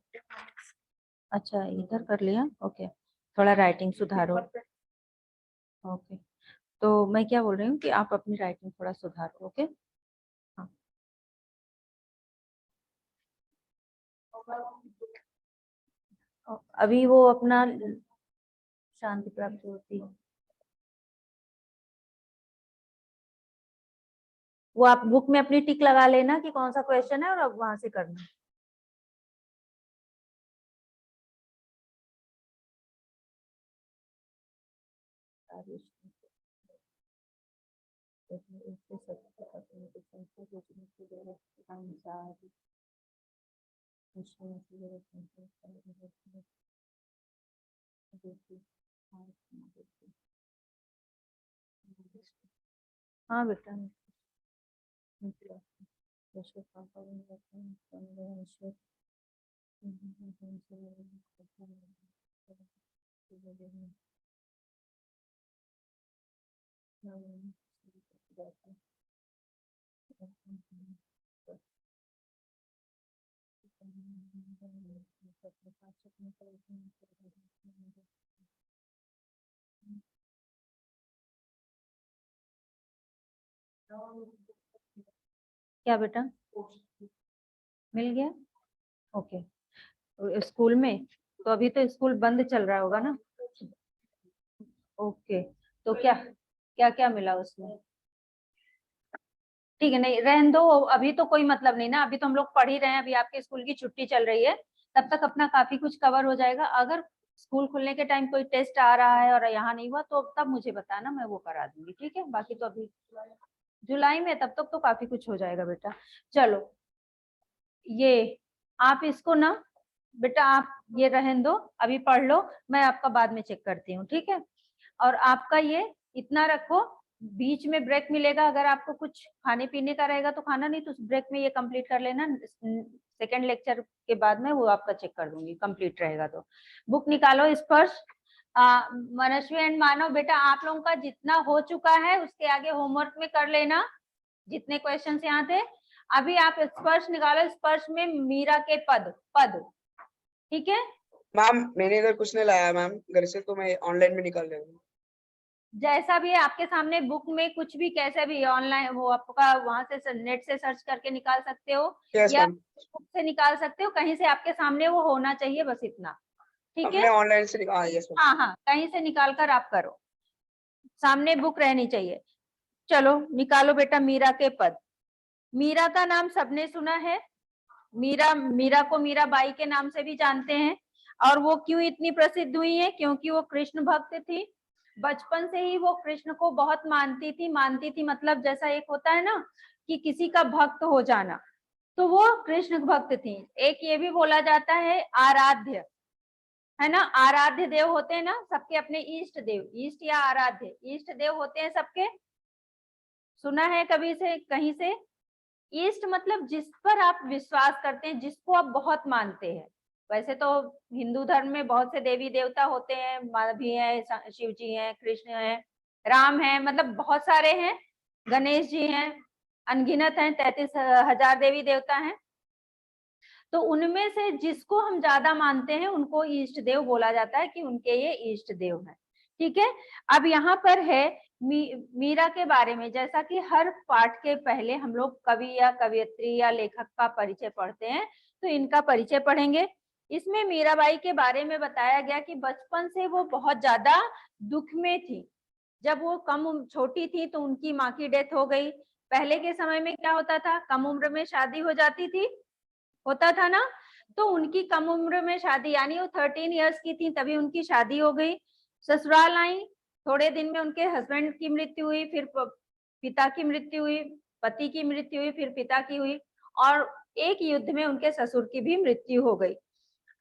अच्छा इधर कर लिया, ओके। थोड़ा राइटिंग सुधारो। ओके, तो मैं क्या बोल रही हूँ कि आप अपनी राइटिंग थोड़ा सुधारो, ओके। हाँ अभी वो अपना शांति प्राप्त होती है, वो आप बुक में अपनी टिक लगा लेना कि कौन सा क्वेश्चन है और अब वहां से करना। हाँ बेटा, क्या बेटा मिल गया? ओके, स्कूल में तो अभी तो स्कूल बंद चल रहा होगा ना? ओके, तो क्या क्या क्या मिला उसमें? ठीक है, नहीं रहने दो, अभी तो कोई मतलब नहीं ना, अभी तो हम लोग पढ़ ही रहे हैं, अभी आपके स्कूल की छुट्टी चल रही है, तब तक अपना काफी कुछ कवर हो जाएगा। अगर स्कूल खुलने के टाइम कोई टेस्ट आ रहा है और यहाँ नहीं हुआ तो तब मुझे बताना, मैं वो करा दूंगी, ठीक है। बाकी तो अभी जुलाई में, तब तक तो काफी कुछ हो जाएगा बेटा। चलो ये आप इसको ना बेटा, आप ये रहने दो, अभी पढ़ लो, मैं आपका बाद में चेक करती हूँ, ठीक है। और आपका ये इतना रखो, बीच में ब्रेक मिलेगा, अगर आपको कुछ खाने पीने का रहेगा तो खाना, नहीं तो उस ब्रेक में ये कंप्लीट कर लेना, सेकंड लेक्चर के बाद में वो आपका चेक कर दूंगी, कंप्लीट रहेगा तो। बुक निकालो स्पर्श, मनस्वी एंड मानव, बेटा आप लोगों का जितना हो चुका है उसके आगे होमवर्क में कर लेना, जितने क्वेश्चन यहाँ थे। अभी आप स्पर्श निकालो, स्पर्श में मीरा के पद पद, ठीक है। मैम मैंने इधर कुछ नहीं लाया मैम, घर से तो मैं ऑनलाइन में निकाल रहा हूँ। जैसा भी है आपके सामने, बुक में कुछ भी कैसे भी ऑनलाइन, वो आपका वहां से नेट से सर्च करके निकाल सकते हो, यस या मैम, बुक से निकाल सकते हो, कहीं से आपके सामने वो होना चाहिए, बस इतना, ठीक है। मैं ऑनलाइन से निकाल, यस मैम। हाँ हाँ, कहीं से निकाल कर आप करो, सामने बुक रहनी चाहिए। चलो निकालो बेटा मीरा के पद। मीरा का नाम सबने सुना है, मीरा, मीरा को मीराबाई के नाम से भी जानते हैं। और वो क्यों इतनी प्रसिद्ध हुई है? क्योंकि वो कृष्ण भक्त थी, बचपन से ही वो कृष्ण को बहुत मानती थी। मानती थी मतलब जैसा एक होता है ना कि किसी का भक्त हो जाना, तो वो कृष्ण भक्त थी। एक ये भी बोला जाता है आराध्य, है ना, आराध्य देव होते हैं ना सबके अपने इष्ट देव, इष्ट या आराध्य, इष्ट देव होते हैं सबके, सुना है कभी से कहीं से? इष्ट मतलब जिस पर आप विश्वास करते हैं, जिसको आप बहुत मानते हैं। वैसे तो हिंदू धर्म में बहुत से देवी देवता होते हैं, माँ भी है, शिव जी हैं, कृष्ण हैं, राम है, मतलब बहुत सारे हैं, गणेश जी हैं, अनगिनत हैं, 33,000 देवी देवता हैं। तो उनमें से जिसको हम ज्यादा मानते हैं उनको इष्ट देव बोला जाता है कि उनके ये इष्ट देव हैं। ठीक है, अब यहाँ पर है मीरा के बारे में। जैसा कि हर पाठ के पहले हम लोग कवि या कवियत्री या लेखक का परिचय पढ़ते हैं, तो इनका परिचय पढ़ेंगे। इसमें मीराबाई के बारे में बताया गया कि बचपन से वो बहुत ज्यादा दुख में थी। जब वो छोटी थी तो उनकी माँ की डेथ हो गई। पहले के समय में क्या होता था, कम उम्र में शादी हो जाती थी, होता था ना, तो उनकी कम उम्र में शादी, यानी वो 13 इयर्स की थी तभी उनकी शादी हो गई। ससुराल आई, थोड़े दिन में उनके हस्बैंड की मृत्यु हुई, फिर पिता की मृत्यु हुई, पति की मृत्यु हुई, फिर पिता की हुई, और एक युद्ध में उनके ससुर की भी मृत्यु हो गई।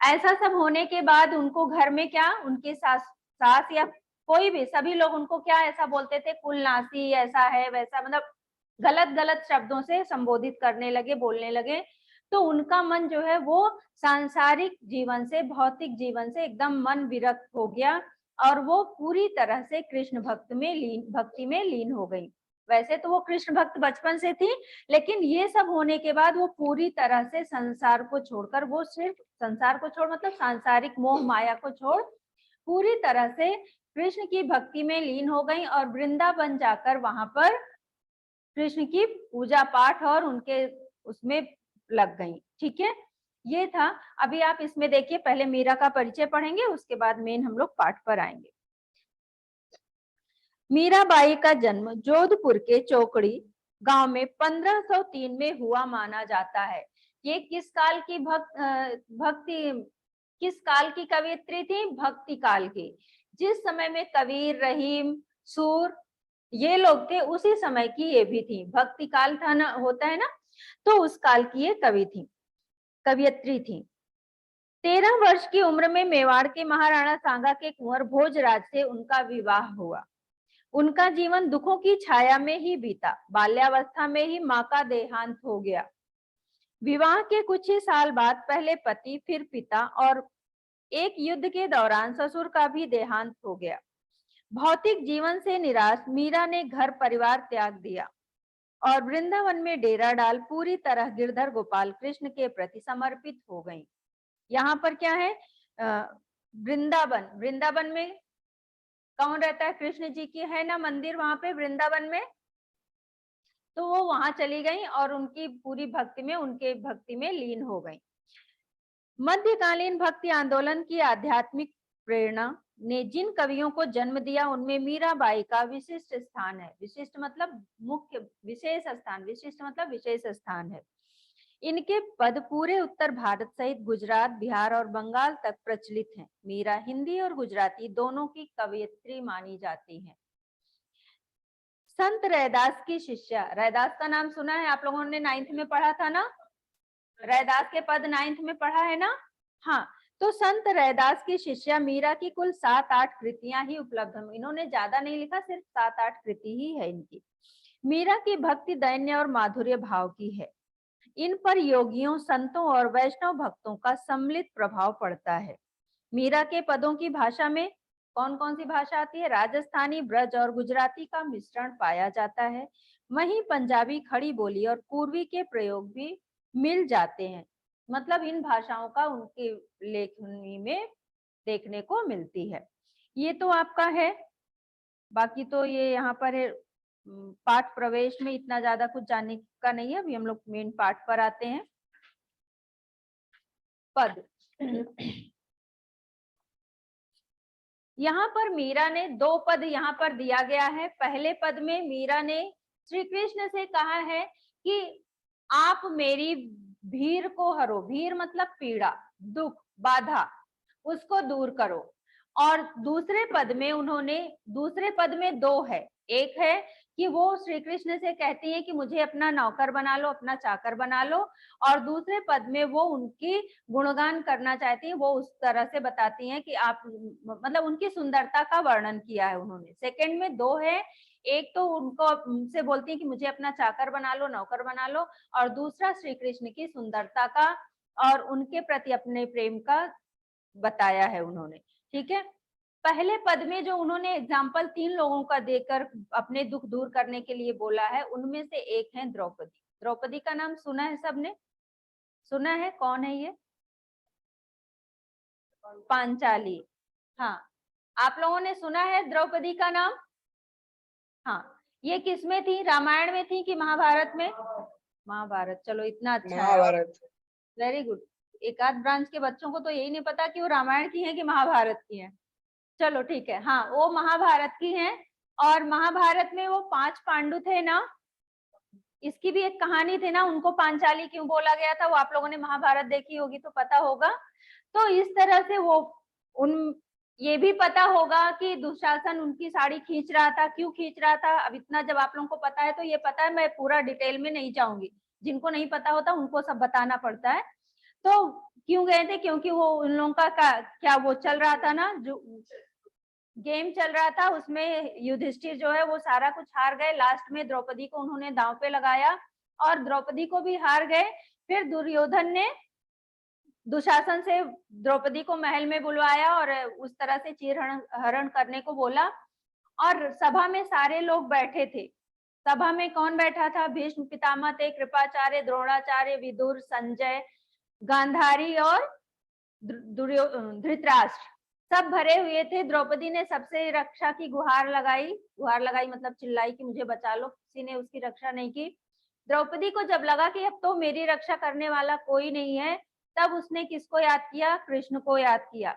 ऐसा सब होने के बाद उनको घर में क्या, उनकी सास या कोई भी, सभी लोग उनको क्या ऐसा बोलते थे, कुलनासी, ऐसा है वैसा, मतलब गलत गलत शब्दों से संबोधित करने लगे, बोलने लगे। तो उनका मन जो है वो सांसारिक जीवन से, भौतिक जीवन से एकदम मन विरक्त हो गया और वो पूरी तरह से कृष्ण भक्ति में लीन हो गई। वैसे तो वो कृष्ण भक्त बचपन से थी, लेकिन ये सब होने के बाद वो पूरी तरह से संसार को छोड़कर, वो सिर्फ संसार को छोड़ मतलब सांसारिक मोह माया को छोड़ पूरी तरह से कृष्ण की भक्ति में लीन हो गई और वृंदावन जाकर वहां पर कृष्ण की पूजा पाठ और उनके उसमें लग गई। ठीक है, ये था। अभी आप इसमें देखिए, पहले मीरा का परिचय पढ़ेंगे, उसके बाद मेन हम लोग पाठ पर आएंगे। मीराबाई का जन्म जोधपुर के चौकड़ी गांव में 1503 में हुआ माना जाता है। ये किस काल की किस काल की कवियत्री थी? भक्ति काल की। जिस समय में कबीर, रहीम, सूर ये लोग थे, उसी समय की ये भी थी। भक्ति काल था ना, होता है ना, तो उस काल की ये कवियत्री थी। 13 वर्ष की उम्र में मेवाड़ के महाराणा सांगा के कुंवर भोजराज से उनका विवाह हुआ। उनका जीवन दुखों की छाया में ही बीता। बाल्यावस्था में ही मां का देहांत हो गया। विवाह के कुछ ही साल बाद पहले पति, फिर पिता और एक युद्ध के दौरान ससुर का भी देहांत हो गया। भौतिक जीवन से निराश मीरा ने घर परिवार त्याग दिया और वृंदावन में डेरा डाल पूरी तरह गिरधर गोपाल कृष्ण के प्रति समर्पित हो गईं। यहाँ पर क्या है, वृंदावन में कौन रहता है? कृष्ण जी की है ना मंदिर वहां पे वृंदावन में, तो वो वहां चली गई और उनकी पूरी भक्ति में, उनके भक्ति में लीन हो गई। मध्यकालीन भक्ति आंदोलन की आध्यात्मिक प्रेरणा ने जिन कवियों को जन्म दिया उनमें मीराबाई का विशिष्ट स्थान है। विशिष्ट मतलब मुख्य, विशेष स्थान, विशिष्ट मतलब विशेष स्थान है। इनके पद पूरे उत्तर भारत सहित गुजरात, बिहार और बंगाल तक प्रचलित हैं। मीरा हिंदी और गुजराती दोनों की कवयित्री मानी जाती हैं। संत रैदास की शिष्या, रैदास का नाम सुना है आप लोगों ने, 9th में पढ़ा था ना, रैदास के पद 9th में पढ़ा है ना। हाँ, तो संत रैदास की शिष्या मीरा की कुल 7-8 कृतियां ही उपलब्ध हैं। इन्होंने ज्यादा नहीं लिखा, सिर्फ 7-8 कृति ही है इनकी। मीरा की भक्ति दैन्य और माधुर्य भाव की है। इन पर योगियों, संतों और वैष्णव भक्तों का सम्मिलित प्रभाव पड़ता है। मीरा के पदों की भाषा में कौन कौन सी भाषा आती है? राजस्थानी, ब्रज और गुजराती का मिश्रण पाया जाता है। वहीं पंजाबी, खड़ी बोली और पूर्वी के प्रयोग भी मिल जाते हैं। मतलब इन भाषाओं का उनके लेखनी में देखने को मिलती है। ये तो आपका है, बाकी तो ये यहाँ पर है। पाठ प्रवेश में इतना ज्यादा कुछ जानने का नहीं है। अभी हम लोग मेन पाठ पर आते हैं। पद यहाँ पर मीरा ने 2 पद यहाँ पर दिया गया है। पहले पद में मीरा ने श्री कृष्ण से कहा है कि आप मेरी भीर को हरो। भीर मतलब पीड़ा, दुख, बाधा, उसको दूर करो। और दूसरे पद में उन्होंने, दूसरे पद में 2 है, एक है कि वो श्री कृष्ण से कहती हैं कि मुझे अपना नौकर बना लो, अपना चाकर बना लो, और दूसरे पद में वो उनकी गुणगान करना चाहती हैं। वो उस तरह से बताती हैं कि आप, मतलब उनकी सुंदरता का वर्णन किया है उन्होंने। सेकंड में दो है, एक तो उनको से बोलती है कि मुझे अपना चाकर बना लो, नौकर बना लो, और दूसरा श्री कृष्ण की सुंदरता का और उनके प्रति अपने प्रेम का बताया है उन्होंने। ठीक है, पहले पद में जो उन्होंने एग्जाम्पल 3 लोगों का देकर अपने दुख दूर करने के लिए बोला है, उनमें से एक है द्रौपदी। द्रौपदी का नाम सुना है, सबने सुना है? कौन है ये? पांचाली। हाँ, आप लोगों ने सुना है द्रौपदी का नाम? हाँ, ये किस में थी, रामायण में थी कि महाभारत में? महाभारत। चलो, इतना अच्छा है, महाभारत। Very good. एक आध ब्रांच के बच्चों को तो यही नहीं पता कि वो रामायण की है कि महाभारत की है। चलो ठीक है, हाँ, वो महाभारत की हैं। और महाभारत में वो 5 पांडु थे ना, इसकी भी एक कहानी थी ना, उनको पांचाली क्यों बोला गया था, वो आप लोगों ने महाभारत देखी होगी तो पता होगा। तो इस तरह से वो उन ये भी पता होगा कि दुशासन उनकी साड़ी खींच रहा था, क्यों खींच रहा था। अब इतना जब आप लोगों को पता है तो ये पता है, मैं पूरा डिटेल में नहीं जाऊंगी, जिनको नहीं पता होता उनको सब बताना पड़ता है। तो क्यों गए थे, क्योंकि वो उन लोगों का क्या वो चल रहा था ना, जो गेम चल रहा था, उसमें युधिष्ठिर जो है वो सारा कुछ हार गए। लास्ट में द्रौपदी को उन्होंने दांव पे लगाया और द्रौपदी को भी हार गए। फिर दुर्योधन ने दुशासन से द्रौपदी को महल में बुलवाया और उस तरह से चीरहरण करने को बोला। और सभा में सारे लोग बैठे थे। सभा में कौन बैठा था? भीष्म पितामह थे, कृपाचार्य, द्रोणाचार्य, विदुर, संजय, गांधारी और धृतराष्ट्र, सब भरे हुए थे। द्रौपदी ने सबसे रक्षा की गुहार लगाई। गुहार लगाई मतलब चिल्लाई कि मुझे बचा लो, किसी ने उसकी रक्षा नहीं की। द्रौपदी को जब लगा कि अब तो मेरी रक्षा करने वाला कोई नहीं है, तब उसने किसको याद किया? कृष्ण को याद किया।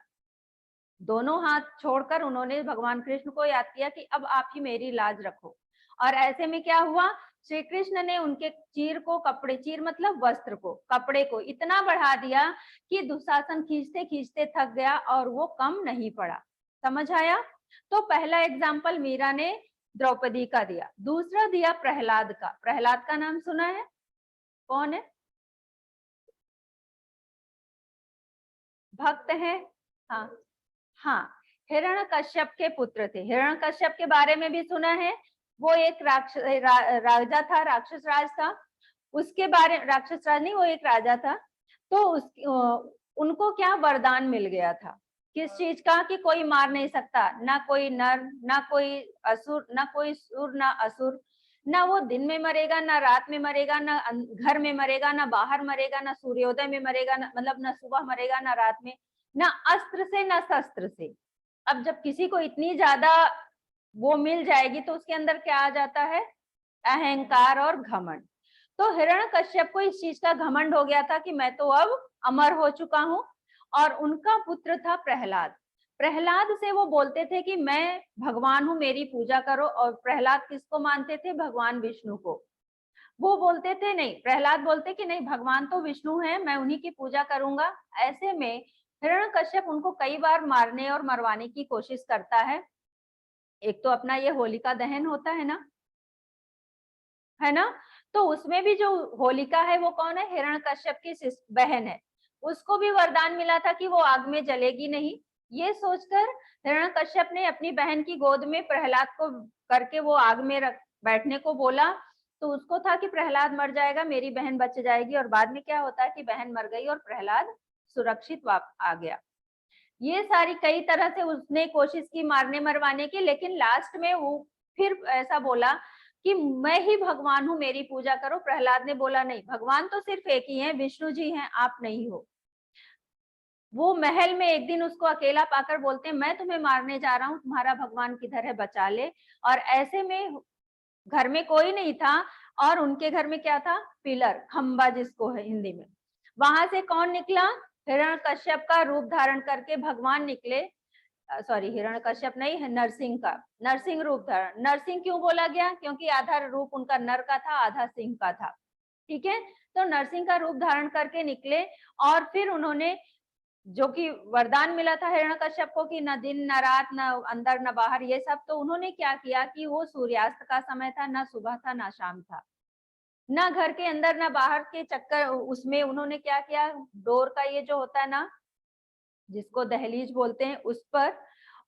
दोनों हाथ छोड़कर उन्होंने भगवान कृष्ण को याद किया कि अब आप ही मेरी लाज रखो। और ऐसे में क्या हुआ, श्री कृष्ण ने उनके चीर को, कपड़े, चीर मतलब वस्त्र को, कपड़े को इतना बढ़ा दिया कि दुशासन खींचते खींचते थक गया और वो कम नहीं पड़ा। समझ आया? तो पहला एग्जाम्पल मीरा ने द्रौपदी का दिया। दूसरा दिया प्रहलाद का। प्रहलाद का नाम सुना है? कौन है? भक्त है। हाँ हाँ, हिरण्यकश्यप के पुत्र थे। हिरण्यकश्यप के बारे में भी सुना है। वो एक राजा था, राक्षस राज था। उसके बारे, राक्षस राज नहीं, वो एक राजा था। तो उनको क्या वरदान मिल गया था? किस चीज का? कि कोई मार नहीं सकता, ना कोई नर, ना कोई असुर, ना कोई सुर, ना असुर, ना वो दिन में मरेगा, ना रात में मरेगा, ना घर में मरेगा, ना बाहर मरेगा, ना सूर्योदय में मरेगा, ना मतलब ना सुबह मरेगा ना रात में, ना अस्त्र से ना शस्त्र से। अब जब किसी को इतनी ज्यादा वो मिल जाएगी तो उसके अंदर क्या आ जाता है? अहंकार और घमंड। तो हिरण्यकश्यप को इस चीज का घमंड हो गया था कि मैं तो अब अमर हो चुका हूं। और उनका पुत्र था प्रहलाद। प्रहलाद से वो बोलते थे कि मैं भगवान हूं, मेरी पूजा करो। और प्रहलाद किसको मानते थे? भगवान विष्णु को। वो बोलते थे नहीं, प्रहलाद बोलते कि नहीं, भगवान तो विष्णु है, मैं उन्हीं की पूजा करूंगा। ऐसे में हिरण्यकश्यप उनको कई बार मारने और मरवाने की कोशिश करता है। एक तो अपना ये होलिका दहन होता है ना, तो उसमें भी जो होलिका है वो कौन है? हिरण्यकश्यप की बहन है। उसको भी वरदान मिला था कि वो आग में जलेगी नहीं। ये सोचकर हिरण्यकश्यप ने अपनी बहन की गोद में प्रहलाद को करके वो आग में बैठने को बोला। तो उसको था कि प्रहलाद मर जाएगा, मेरी बहन बच जाएगी। और बाद में क्या होता है कि बहन मर गई और प्रहलाद सुरक्षित वापस आ गया। ये सारी कई तरह से उसने कोशिश की मारने मरवाने की, लेकिन लास्ट में वो फिर ऐसा बोला कि मैं ही भगवान हूं, मेरी पूजा करो। प्रहलाद ने बोला नहीं, भगवान तो सिर्फ एक ही है, विष्णु जी हैं, आप नहीं हो। वो महल में एक दिन उसको अकेला पाकर बोलते हैं मैं तुम्हें मारने जा रहा हूं, तुम्हारा भगवान किधर है, बचा ले। और ऐसे में घर में कोई नहीं था और उनके घर में क्या था? पिलर, खंबा जिसको है हिंदी में। वहां से कौन निकला? हिरण्यकश्यप का रूप धारण करके भगवान निकले। सॉरी, हिरण्यकश्यप नहीं है, नरसिंह का, नरसिंह रूप धारण। नरसिंह क्यों बोला गया? क्योंकि आधा रूप उनका नर का था, आधा सिंह का था। ठीक है, तो नरसिंह का रूप धारण करके निकले और फिर उन्होंने जो कि वरदान मिला था हिरण्यकश्यप को कि न दिन न रात न अंदर न बाहर, ये सब, तो उन्होंने क्या किया कि वो सूर्यास्त का समय था, ना सुबह था ना शाम था, ना घर के अंदर ना बाहर के चक्कर, उसमें उन्होंने क्या किया, डोर का ये जो होता है ना, जिसको दहलीज बोलते हैं, उस पर,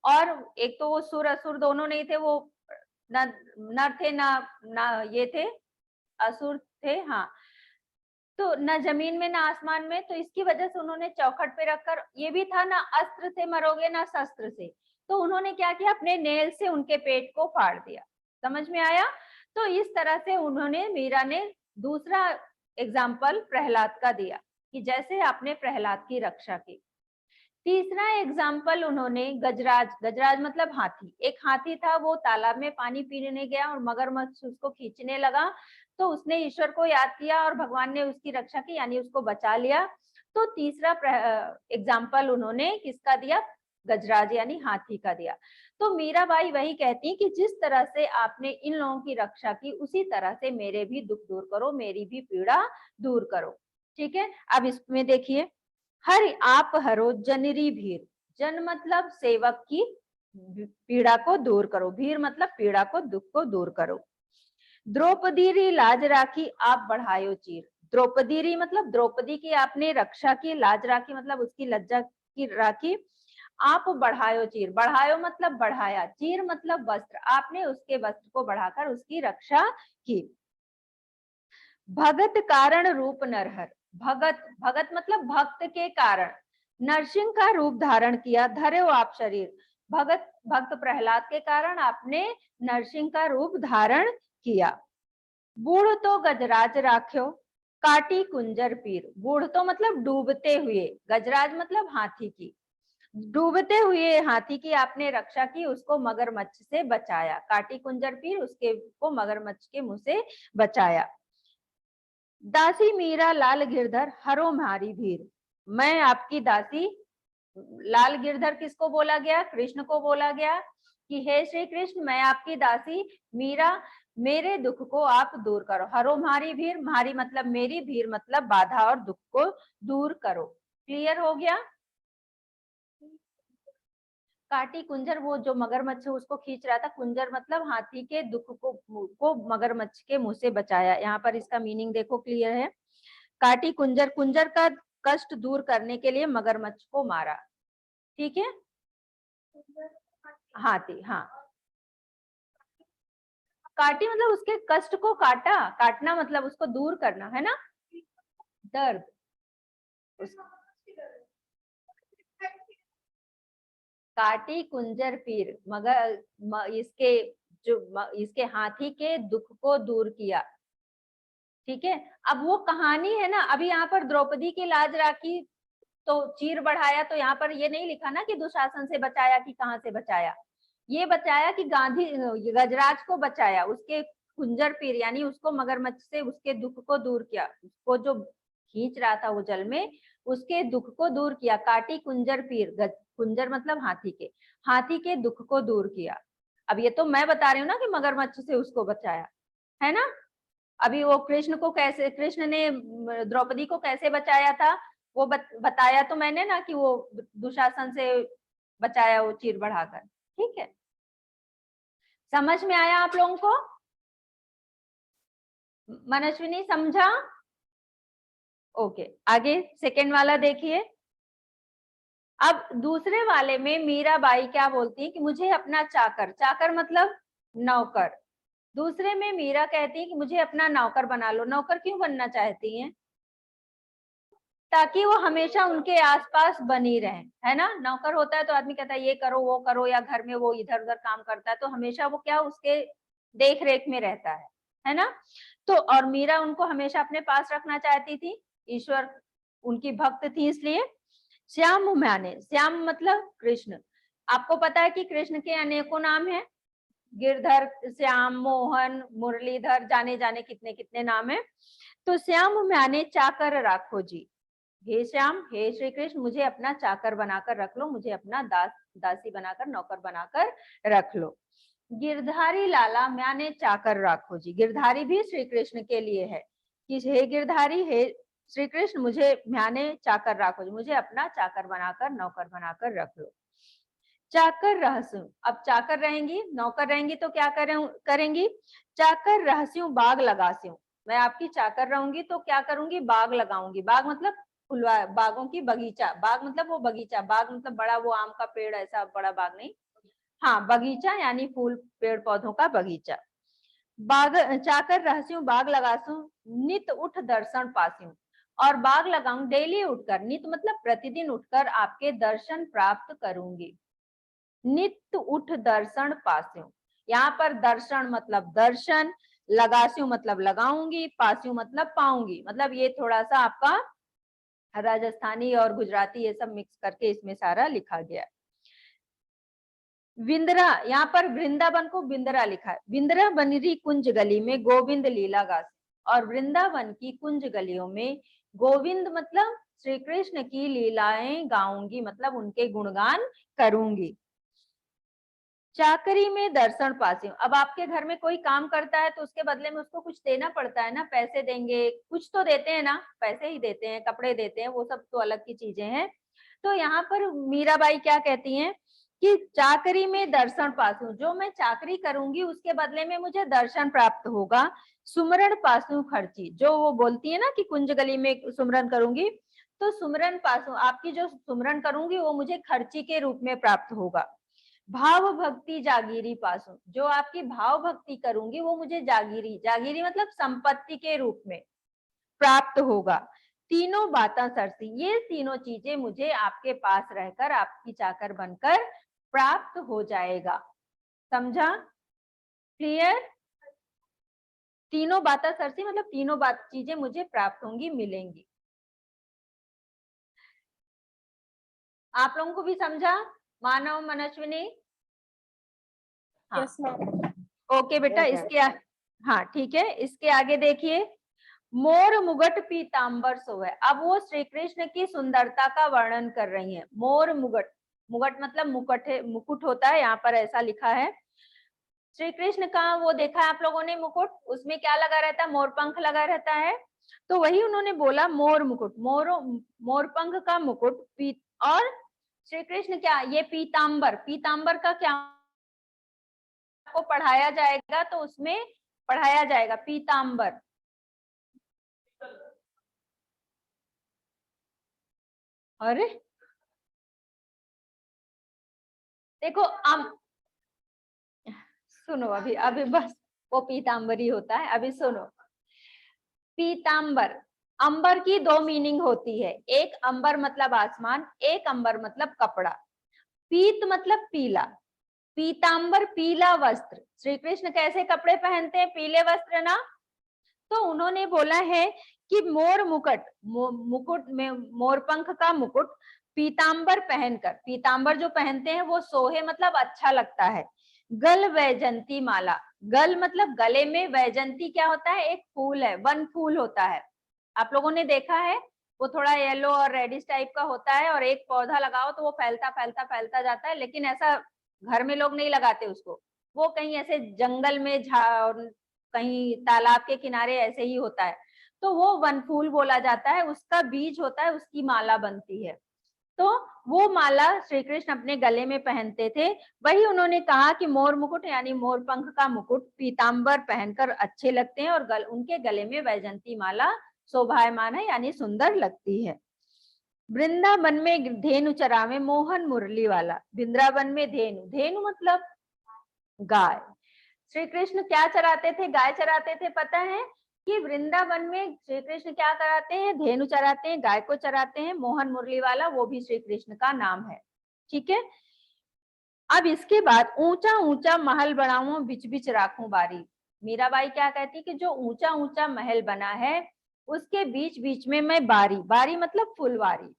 और एक तो वो सुर असुर दोनों नहीं थे, वो नर थे ना ये थे, असुर थे, हाँ, तो न जमीन में ना आसमान में, तो इसकी वजह से उन्होंने चौखट पे रखकर, ये भी था ना अस्त्र से मरोगे ना शस्त्र से, तो उन्होंने क्या किया, अपने नेल से उनके पेट को फाड़ दिया। समझ में आया? तो इस तरह से उन्होंने, मीरा ने दूसरा एग्जाम्पल प्रहलाद का दिया कि जैसे आपने प्रहलाद की रक्षा की। तीसरा एग्जाम्पल उन्होंने गजराज, गजराज मतलब हाथी, एक हाथी था, वो तालाब में पानी पीने गया और मगरमच्छ उसको खींचने लगा, तो उसने ईश्वर को याद किया और भगवान ने उसकी रक्षा की, यानी उसको बचा लिया। तो तीसरा एग्जाम्पल उन्होंने किसका दिया, गजराज यानी हाथी का दिया। तो मीराबाई वही कहती है कि जिस तरह से आपने इन लोगों की रक्षा की, उसी तरह से मेरे भी दुख दूर करो, मेरी भी पीड़ा दूर करो। ठीक है, अब इसमें देखिए, हरि आप हरो जनरी भीर, जन मतलब सेवक की पीड़ा को दूर करो, भीर मतलब पीड़ा को, दुख को दूर करो। द्रौपदी री लाज राखी आप बढ़ायो चीर, द्रौपदी री मतलब द्रौपदी की आपने रक्षा की, लाज राखी मतलब उसकी लज्जा की राखी, आप बढ़ायो चीर, बढ़ायो मतलब बढ़ाया, चीर मतलब वस्त्र, आपने उसके वस्त्र को बढ़ाकर उसकी रक्षा की। भगत कारण रूप नरहर, भगत, भगत मतलब भक्त के कारण, नरसिंह का रूप धारण किया, धर्यो आप शरीर, भगत भक्त प्रहलाद के कारण आपने नरसिंह का रूप धारण किया। बूढ़ तो गजराज राख्यो, काटी कुंजर पीर, बूढ़ तो मतलब डूबते हुए, गजराज मतलब हाथी की, डूबते हुए हाथी की आपने रक्षा की, उसको मगरमच्छ से बचाया, काटी कुंजर पीर, उसके को मगरमच्छ के मुंह से बचाया। दासी मीरा लाल गिरधर हरो म्हारी भीर, मैं आपकी दासी, लाल गिरधर किसको बोला गया, कृष्ण को बोला गया कि हे श्री कृष्ण, मैं आपकी दासी मीरा, मेरे दुख को आप दूर करो। हरो म्हारी भीर, म्हारी मतलब मेरी, भीर मतलब बाधा और दुख को दूर करो। क्लियर हो गया? काटी कुंजर, वो जो मगरमच्छ उसको खींच रहा था, कुंजर मतलब हाथी के दुख को मगरमच्छ के मुंह से बचाया। यहाँ पर इसका मीनिंग देखो, क्लियर है। काटी कुंजर, कुंजर का कष्ट दूर करने के लिए मगरमच्छ को मारा। ठीक है, हाथी, हाँ, काटी मतलब उसके कष्ट को काटा, काटना मतलब उसको दूर करना है ना, दर्द। काटी कुंजर पीर, मगर इसके इसके हाथी के दुख को दूर किया। ठीक है, अब वो कहानी है ना, अभी यहाँ पर द्रौपदी की लाज राखी तो चीर बढ़ाया, तो यहाँ पर ये नहीं लिखा ना कि दुशासन से बचाया कि कहाँ से बचाया, ये बचाया कि गांधी गजराज को बचाया, उसके कुंजर पीर यानी उसको मगरमच्छ से उसके दुख को दूर किया, उसको जो खींच रहा था वो जल में, उसके दुख को दूर किया। काटी कुंजर पीर, कुंजर मतलब हाथी के दुख को दूर किया। अब ये तो मैं बता रही हूँ ना कि मगरमच्छ से उसको बचाया, है ना। अभी वो कृष्ण को कैसे, कृष्ण ने द्रौपदी को कैसे बचाया था, वो बताया तो मैंने ना कि वो दुशासन से बचाया, वो चीर बढ़ाकर। ठीक है, समझ में आया आप लोगों को? मनस्विनी समझा? ओके, आगे सेकेंड वाला देखिए। अब दूसरे वाले में मीराबाई क्या बोलती है कि मुझे अपना चाकर, चाकर मतलब नौकर, दूसरे में मीरा कहती है कि मुझे अपना नौकर बना लो। नौकर क्यों बनना चाहती हैं? ताकि वो हमेशा उनके आसपास बनी रहे, है ना। नौकर होता है तो आदमी कहता है ये करो वो करो, या घर में वो इधर उधर काम करता है तो हमेशा वो क्या उसके देख रेख में रहता है ना। तो और मीरा उनको हमेशा अपने पास रखना चाहती थी, ईश्वर उनकी भक्त थी इसलिए। श्याम माने, श्याम मतलब कृष्ण, आपको पता है कि कृष्ण के अनेकों नाम है, गिरधर, श्याम, मोहन, मुरलीधर, जाने जाने कितने कितने नाम है। तो श्याम माने चाकर राखो जी, हे श्याम, हे श्री कृष्ण, मुझे अपना चाकर बनाकर रख लो, मुझे अपना दासी बनाकर, नौकर बनाकर रख लो। गिरधारी लाला म्याने चाकर राखो जी, गिरधारी भी श्री कृष्ण के लिए है कि हे गिरधारी, हे श्री कृष्ण मुझे म्याने चाकर राखो, मुझे अपना चाकर बनाकर नौकर बनाकर रख लो। चाकर रहस्यू, अब चाकर रहेंगी, नौकर रहेंगी तो क्या करेंगी, चाकर रहस्यू बाग लगास्यू, मैं आपकी चाकर रहूंगी तो क्या करूंगी, बाग लगाऊंगी। बाग मतलब फुलवा, बागों की बगीचा, बाग मतलब वो बगीचा, बाग मतलब बड़ा वो आम का पेड़, ऐसा बड़ा बाग नहीं, हाँ बगीचा यानी फूल पेड़ पौधों का बगीचा। बाग चाकर रहस्यू बाग लगासू, नित उठ दर्शन पास्यू, और बाग लगाऊं डेली उठकर, नित मतलब प्रतिदिन उठकर आपके दर्शन प्राप्त करूंगी। नित्य उठ दर्शन पास्यू, यहाँ पर दर्शन मतलब दर्शन, लगास्यू मतलब लगाऊंगी, पास्यू मतलब पाऊंगी, मतलब ये थोड़ा सा आपका राजस्थानी और गुजराती ये सब मिक्स करके इसमें सारा लिखा गया है। विंद्रा, यहाँ पर वृंदावन को बिंद्रा लिखा है। विंद्रा बनरी कुंज गली में गोविंद लीला गास, और वृंदावन की कुंज गलियों में गोविंद मतलब श्री कृष्ण की लीलाएं गाऊंगी, मतलब उनके गुणगान करूंगी। चाकरी में दर्शन पासी हूँ, अब आपके घर में कोई काम करता है तो उसके बदले में उसको कुछ देना पड़ता है ना, पैसे देंगे, कुछ तो देते हैं ना, पैसे ही देते हैं, कपड़े देते हैं, वो सब तो अलग की चीजें हैं। तो यहाँ पर मीराबाई क्या कहती हैं कि चाकरी में दर्शन पासू, जो मैं चाकरी करूंगी उसके बदले में मुझे दर्शन प्राप्त होगा। सुमरण पासू खर्ची, जो वो बोलती है ना कि कुंज गली में सुमरन करूंगी, तो सुमरन पासू, आपकी जो सुमरन करूंगी वो मुझे खर्ची के रूप में प्राप्त होगा। भाव भक्ति जागीरी पासू, जो आपकी भाव भक्ति करूंगी वो मुझे जागीरी, जागीरी मतलब संपत्ति के रूप में प्राप्त होगा। तीनों बातें सरसी, ये तीनों चीजें मुझे आपके पास रहकर आपकी चाकर बनकर प्राप्त हो जाएगा। समझा? क्लियर? तीनों बातें सरसी मतलब तीनों बात चीजें मुझे प्राप्त होंगी, मिलेंगी। आप लोगों को भी समझा? मानव, मनस्विनी? हाँ। Yes ma'am. ओके बेटा, Okay. इसके हाँ ठीक है, इसके आगे देखिए, मोर मुगट पीतांबर सोए, अब वो श्री कृष्ण की सुंदरता का वर्णन कर रही हैं। मोर मुगट, मुगट मतलब मुकुट है, मुकुट होता है, यहाँ पर ऐसा लिखा है। श्री कृष्ण का वो देखा है आप लोगों ने मुकुट, उसमें क्या लगा रहता है, मोर पंख लगा रहता है, तो वही उन्होंने बोला मोर मुकुट, मोर पंख का मुकुट, और श्री कृष्ण क्या, ये पीतांबर, पीतांबर का क्या को पढ़ाया जाएगा, तो उसमें पढ़ाया जाएगा पीतांबर। अरे देखो सुनो, अभी अभी बस वो पीतांबरी होता है, अभी सुनो। पीतांबर, अंबर की दो मीनिंग होती है, एक अंबर मतलब आसमान, एक अंबर मतलब कपड़ा। पीत मतलब पीला, पीतांबर पीला वस्त्र। श्री कृष्ण कैसे कपड़े पहनते हैं, पीले वस्त्र ना, तो उन्होंने बोला है कि मोर मुकुट, मुकुट में मोर पंख का मुकुट पीतांबर पहनकर, पीतांबर जो पहनते हैं वो सोहे मतलब अच्छा लगता है। गल वैजंती माला, गल मतलब गले में, वैजंती क्या होता है, एक फूल है, वन फूल होता है, आप लोगों ने देखा है, वो थोड़ा येलो और रेडिश टाइप का होता है, और एक पौधा लगाओ तो वो फैलता फैलता फैलता जाता है, लेकिन ऐसा घर में लोग नहीं लगाते उसको, वो कहीं ऐसे जंगल में कहीं तालाब के किनारे ऐसे ही होता है, तो वो वनफूल बोला जाता है, उसका बीज होता है, उसकी माला बनती है। तो वो माला श्री कृष्ण अपने गले में पहनते थे। वही उन्होंने कहा कि मोर मुकुट यानी मोर पंख का मुकुट पीतांबर पहनकर अच्छे लगते हैं, और उनके गले में वैजंती माला शोभायमान है यानी सुंदर लगती है। वृंदावन में धेनु चरावे मोहन मुरली वाला, वृंदावन में धेनु, धेनु मतलब गाय। श्री कृष्ण क्या चराते थे, गाय चराते थे, पता है कि वृंदावन में श्री कृष्ण क्या कराते हैं, धेनु चराते हैं, गाय को चराते हैं। मोहन मुरली वाला वो भी श्री कृष्ण का नाम है, ठीक है। अब इसके बाद ऊंचा ऊंचा महल बनाऊं बिच बिच राखूं बारी, मीराबाई क्या कहती कि जो ऊंचा ऊंचा महल बना है उसके बीच बीच में मैं बारी, बारी मतलब फुलवारी,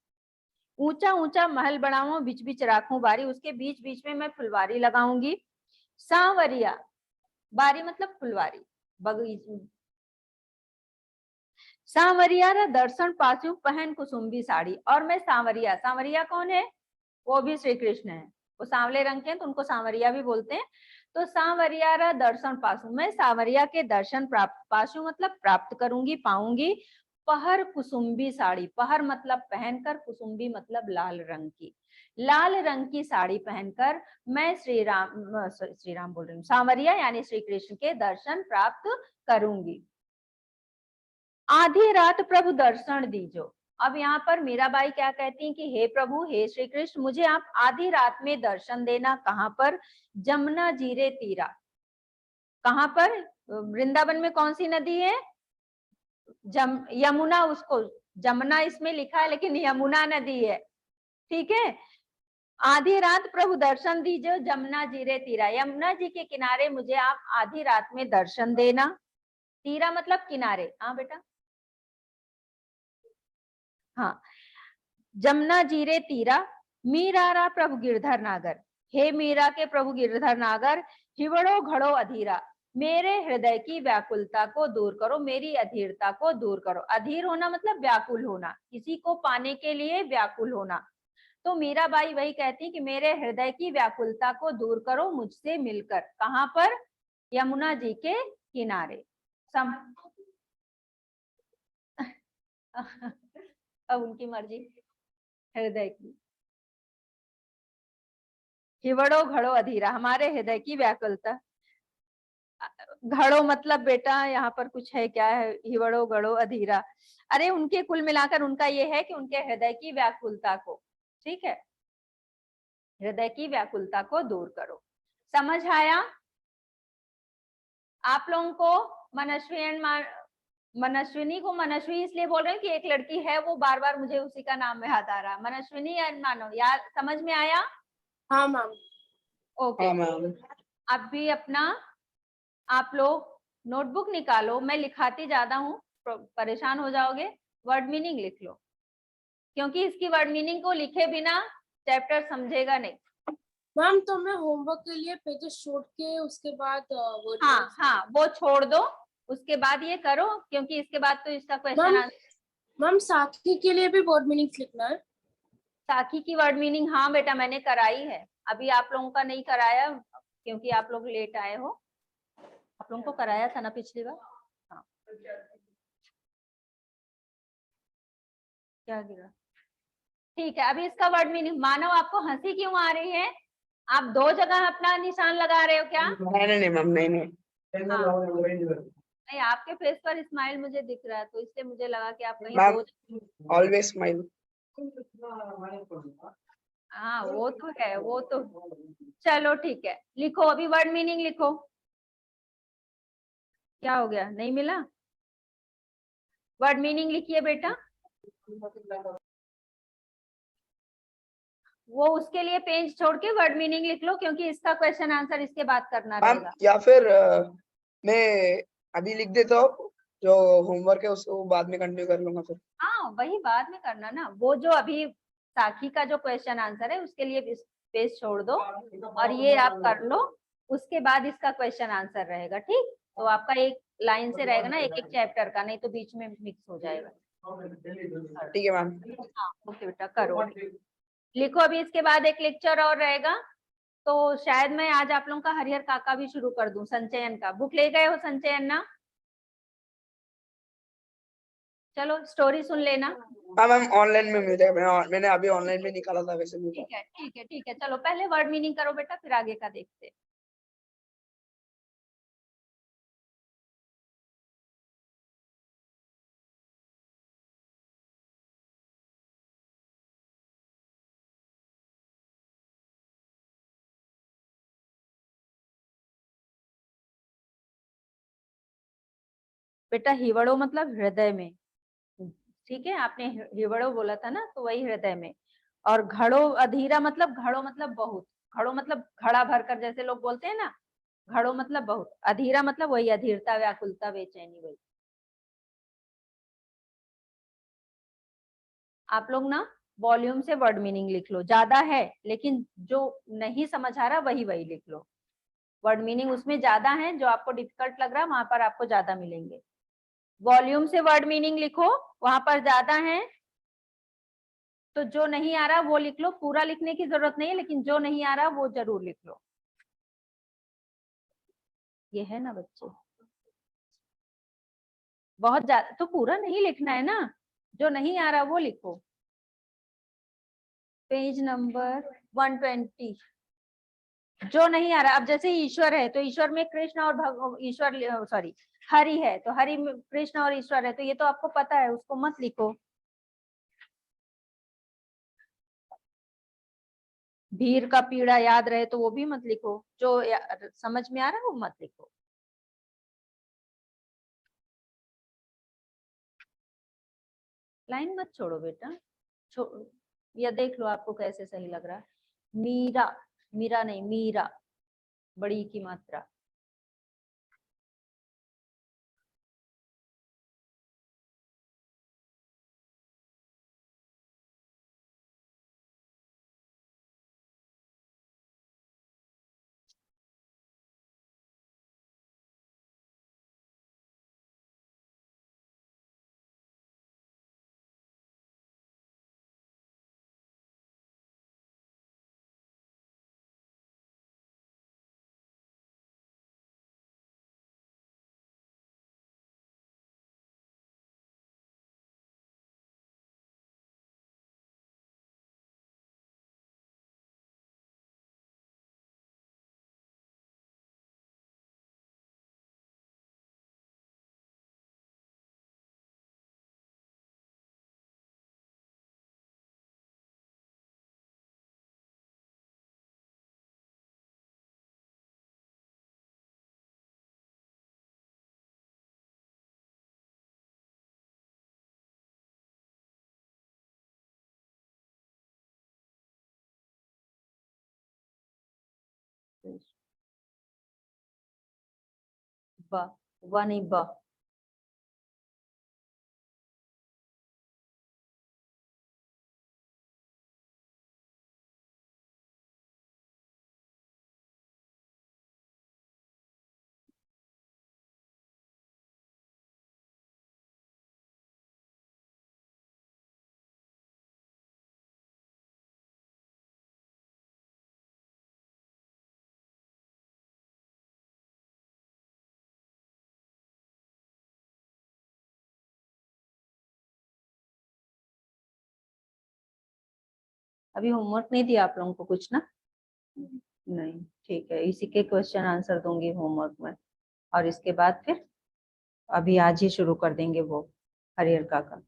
ऊंचा ऊंचा महल बनाऊं बीच बीच राखूं बारी, उसके बीच बीच में मैं फुलवारी लगाऊंगी। सांवरिया, बारी मतलब फुलवारी, बगीच। सांवरिया दर्शन पासू पहन कुसुम्बी साड़ी, और मैं सांवरिया, सांवरिया कौन है, वो भी श्री कृष्ण है, वो सांवले रंग के हैं तो उनको सांवरिया भी बोलते हैं। तो सांवरिया दर्शन पासू, मैं सांवरिया के दर्शन प्राप्त, पासू मतलब प्राप्त करूंगी, पाऊंगी। पहर कुसुम्बी साड़ी, पहर मतलब पहनकर, कुसुम्बी मतलब लाल रंग की, लाल रंग की साड़ी पहनकर मैं श्री राम बोल रही हूँ, सांवरिया यानी श्री कृष्ण के दर्शन प्राप्त करूंगी। आधी रात प्रभु दर्शन दीजो। अब यहाँ पर मीराबाई क्या कहती हैं कि हे प्रभु, हे श्री कृष्ण, मुझे आप आधी रात में दर्शन देना। कहाँ पर? जमुना जीरे तीरा। कहाँ पर? वृंदावन में कौन सी नदी है? यमुना, उसको जमुना इसमें लिखा है लेकिन यमुना नदी है, ठीक है। आधी रात प्रभु दर्शन दीजिए जमुना जीरे तीरा, यमुना जी के किनारे मुझे आप आधी रात में दर्शन देना। तीरा मतलब किनारे, हाँ बेटा, हाँ। जमुना जीरे तीरा, मीरारा प्रभु गिरधर नागर, हे मीरा के प्रभु गिरधर नागर, हिवड़ो घड़ो अधीरा, मेरे हृदय की व्याकुलता को दूर करो, मेरी अधीरता को दूर करो। अधीर होना मतलब व्याकुल होना, किसी को पाने के लिए व्याकुल होना। तो मीराबाई वही कहती कि मेरे हृदय की व्याकुलता को दूर करो मुझसे मिलकर। कहाँ पर? यमुना जी के किनारे। अब उनकी मर्जी, हृदय की। हिवड़ो घड़ो अधीरा, हमारे हृदय की व्याकुलता। घड़ो मतलब बेटा यहाँ पर कुछ है, क्या है? हिवड़ो घड़ो अधीरा, अरे उनके कुल मिलाकर उनका ये है कि उनके हृदय की व्याकुलता को, ठीक है, हृदय की व्याकुलता को दूर करो। समझ आया आप लोगों को? मनस्विनी को मनस्वी इसलिए बोल रहे हैं कि एक लड़की है, वो बार बार मुझे उसी का नाम याद आ रहा। मनस्विनी या मानो, यार समझ में आया? हाँ मैम। ओके। हाँ मैम। अब भी अपना आप लोग नोटबुक निकालो, मैं लिखाती ज्यादा हूँ, परेशान हो जाओगे। वर्ड मीनिंग लिख लो, क्योंकि इसकी वर्ड मीनिंग को लिखे बिना चैप्टर समझेगा नहीं। मैम तो मैं होमवर्क के लिए पेजेस छोड़ के उसके बाद हाँ हाँ, वो छोड़ दो, उसके बाद ये करो, क्योंकि इसके बाद तो इसका क्वेश्चन आंसर। मैम साथी के लिए भी वर्ड मीनिंग लिखना है? साथी की वर्ड मीनिंग, हाँ बेटा मैंने कराई है, अभी आप लोगों का नहीं कराया क्योंकि आप लोग लेट आए हो। आप लोगों को कराया था ना पिछली बार? हाँ। क्या गिरा? ठीक है, अभी इसका वर्ड मीनिंग। मानव, आपको हंसी क्यों आ रही है? आप दो जगह अपना निशान लगा रहे हो क्या? नहीं मैम, नहीं। नहीं, आपके फेस पर स्माइल मुझे दिख रहा है, तो इसलिए मुझे लगा कि आप कहीं मैम दो। Always smile. हाँ वो तो है, वो तो। चलो ठीक है, लिखो अभी वर्ड मीनिंग लिखो। क्या हो गया, नहीं मिला? वर्ड मीनिंग लिखिए बेटा। वो उसके लिए पेज छोड़ के वर्ड मीनिंग लिख लो, क्योंकि इसका क्वेश्चन आंसर इसके बाद करना मैम रहेगा। या फिर मैं अभी लिख देता हूँ, जो होमवर्क है उसको बाद में कंटिन्यू कर लूंगा फिर। हाँ वही बाद में करना ना, वो जो अभी साखी का जो क्वेश्चन आंसर है उसके लिए पेज छोड़ दो और ये आप कर लो, उसके बाद इसका क्वेश्चन आंसर रहेगा, ठीक? तो आपका एक लाइन से रहेगा ना, एक एक चैप्टर का, नहीं तो बीच में मिक्स हो जाएगा। ठीक है मैम। हाँ ओके बेटा, करो लिखो। अभी इसके बाद एक लेक्चर और रहेगा, तो शायद मैं आज आप लोगों का हरिहर काका भी शुरू कर दूं, संचयन का। बुक ले गए हो संचयन ना? चलो स्टोरी सुन लेना। हाँ मैम, ऑनलाइन में मिल जाएगा, मैंने अभी ऑनलाइन में निकाला था वैसे भी। ठीक है ठीक है ठीक है, चलो पहले वर्ड मीनिंग करो बेटा, फिर आगे का देखते हैं। बेटा हिवड़ो मतलब हृदय में, ठीक है, आपने हिवड़ो बोला था ना, तो वही हृदय में। और घड़ो अधीरा मतलब, घड़ो मतलब बहुत, घड़ो मतलब घड़ा भरकर, जैसे लोग बोलते हैं ना, घड़ो मतलब बहुत, अधीरा मतलब वही अधीरता, व्याकुलता, बेचैनी, वही। आप लोग ना वॉल्यूम से वर्ड मीनिंग लिख लो, ज्यादा है लेकिन जो नहीं समझ आ रहा वही वही लिख लो। वर्ड मीनिंग उसमें ज्यादा है, जो आपको डिफिकल्ट लग रहा है वहां पर आपको ज्यादा मिलेंगे। वॉल्यूम से वर्ड मीनिंग लिखो, वहां पर ज्यादा है, तो जो नहीं आ रहा वो लिख लो। पूरा लिखने की जरूरत नहीं है, लेकिन जो नहीं आ रहा वो जरूर लिख लो। ये है ना बच्चे, बहुत ज्यादा तो पूरा नहीं लिखना है ना, जो नहीं आ रहा वो लिखो। पेज नंबर 120, जो नहीं आ रहा। अब जैसे ईश्वर है तो ईश्वर में कृष्ण और ईश्वर सॉरी हरि है तो हरि में कृष्ण और ईश्वर है, तो ये तो आपको पता है, उसको मत लिखो। भीड़ का पीड़ा याद रहे तो वो भी मत लिखो, जो समझ में आ रहा है वो मत लिखो। लाइन मत छोड़ो बेटा, या देख लो आपको कैसे सही लग रहा है। मीरा, मीरा नहीं मीरा, बड़ी की मात्रा। ब, व नहीं ब। अभी होमवर्क नहीं दिया आप लोगों को कुछ ना? नहीं, ठीक है, इसी के क्वेश्चन आंसर दूंगी होमवर्क में। और इसके बाद फिर अभी आज ही शुरू कर देंगे वो हरिहर का।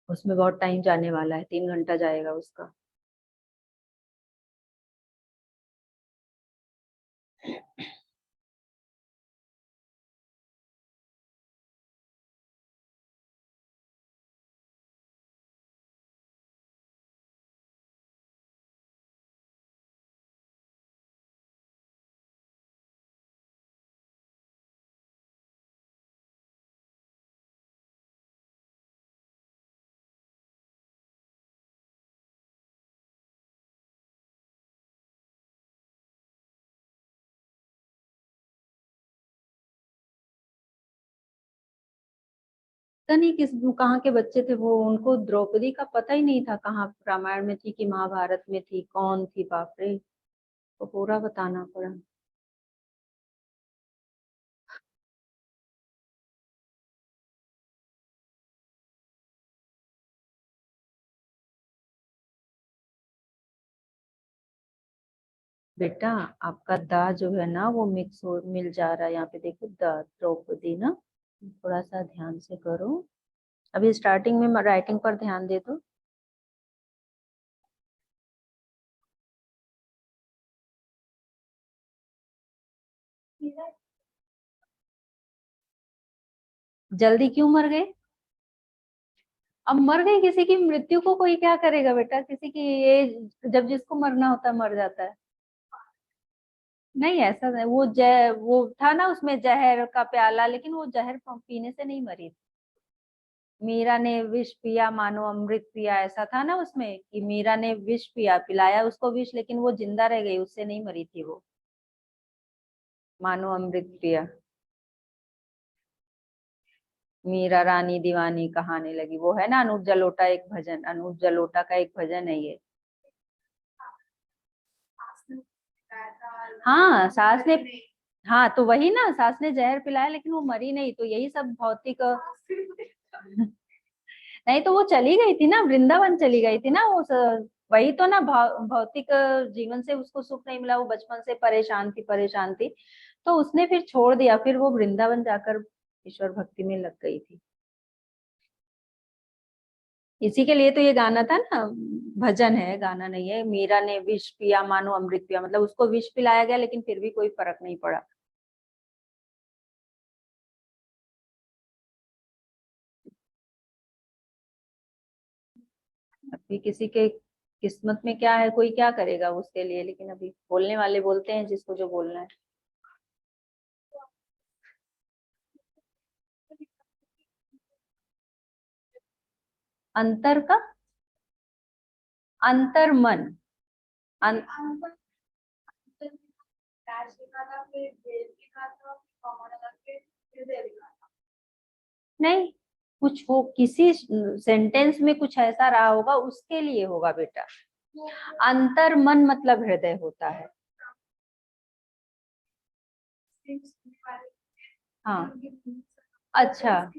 उसमें बहुत टाइम जाने वाला है, 3 घंटा जाएगा उसका। पता नहीं किस कहाँ के बच्चे थे वो, उनको द्रौपदी का पता ही नहीं था कहाँ रामायण में थी कि महाभारत में थी, कौन थी, बाप रे, तो पूरा बताना पड़ा। बेटा आपका दा जो है ना वो मिक्स हो मिल जा रहा है यहाँ पे, देखो द द्रौपदी ना, थोड़ा सा ध्यान से करो। अभी स्टार्टिंग में राइटिंग पर ध्यान दे दो। जल्दी क्यों मर गए? अब मर गई, किसी की मृत्यु को कोई क्या करेगा बेटा, किसी की ये जब जिसको मरना होता है मर जाता है। नहीं ऐसा नहीं, वो था ना उसमें जहर का प्याला, लेकिन वो जहर पीने से नहीं मरी थी। मीरा ने विष पिया मानो अमृत पिया, ऐसा था ना उसमें कि मीरा ने विष पिया, पिलाया उसको विष, लेकिन वो जिंदा रह गई, उससे नहीं मरी थी वो। मानो अमृत पिया, मीरा रानी दीवानी कहाने लगी, वो है ना अनूप जलोटा, एक भजन, अनूप जलोटा का एक भजन है ये। हाँ सास ने हाँ तो वही ना, सास ने जहर पिलाया लेकिन वो मरी नहीं, तो यही सब भौतिक नहीं तो वो चली गई थी ना, वृंदावन चली गई थी ना वो वही तो ना, भौतिक जीवन से उसको सुख नहीं मिला, वो बचपन से परेशान थी, तो उसने फिर छोड़ दिया, फिर वो वृंदावन जाकर ईश्वर भक्ति में लग गई थी। इसी के लिए तो ये गाना था ना, भजन है, गाना नहीं है। मीरा ने विष पिया मानो अमृत पिया, मतलब उसको विष पिलाया गया लेकिन फिर भी कोई फर्क नहीं पड़ा। अभी किसी के किस्मत में क्या है, कोई क्या करेगा उसके लिए, लेकिन अभी बोलने वाले बोलते हैं जिसको जो बोलना है। अंतर का अंतर मन अं, नहीं, कुछ हो किसी सेंटेंस में कुछ ऐसा रहा होगा, उसके लिए होगा बेटा। अंतर मन मतलब हृदय होता है। हाँ अच्छा,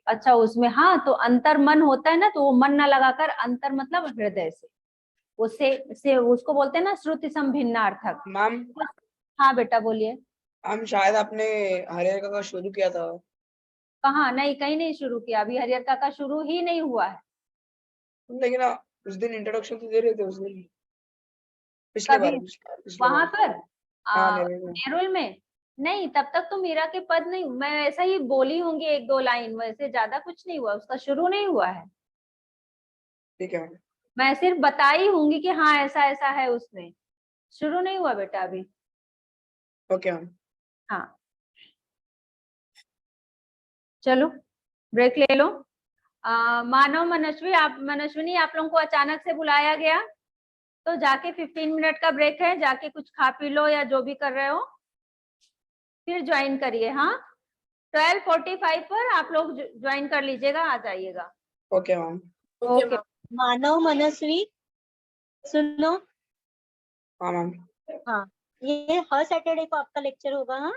अच्छा उसमें, हाँ तो अंतर मन होता है ना, तो वो मन ना लगाकर अंतर मतलब हृदय से, उससे उसको बोलते हैं ना श्रुति संभिन्नार्थक। मैम हाँ बेटा बोलिए। हम शायद आपने हरिहर का शुरू किया था। कहाँ, नहीं कहीं नहीं शुरू किया, अभी हरिहर का शुरू ही नहीं हुआ है। लेकिन उस दिन इंट्रोडक्शन तो दे रहे थे उस दिन, पिछले कभी पिछले वहां बार। पर हाँ नेहरू में। नेरुल में, नहीं तब तक तो मीरा के पद नहीं, मैं ऐसा ही बोली होंगी एक दो लाइन, वैसे ज्यादा कुछ नहीं हुआ, उसका शुरू नहीं हुआ है। ठीक है। मैं सिर्फ बताई होंगी कि हाँ ऐसा ऐसा है, उसमें शुरू नहीं हुआ बेटा अभी। Okay ma'am. हाँ चलो ब्रेक ले लो। मानव मनस्विनी आप लोगों को अचानक से बुलाया गया, तो जाके 15 मिनट का ब्रेक है, जाके कुछ खा पी लो या जो भी कर रहे हो, फिर ज्वाइन करिए। हाँ 12:45 पर आप लोग ज्वाइन कर लीजिएगा, आ जाइएगा। Okay ma'am. ओके मानव मनस्वी सुनो। हाँ मैम। हाँ ये हर सैटरडे को आपका लेक्चर होगा। हाँ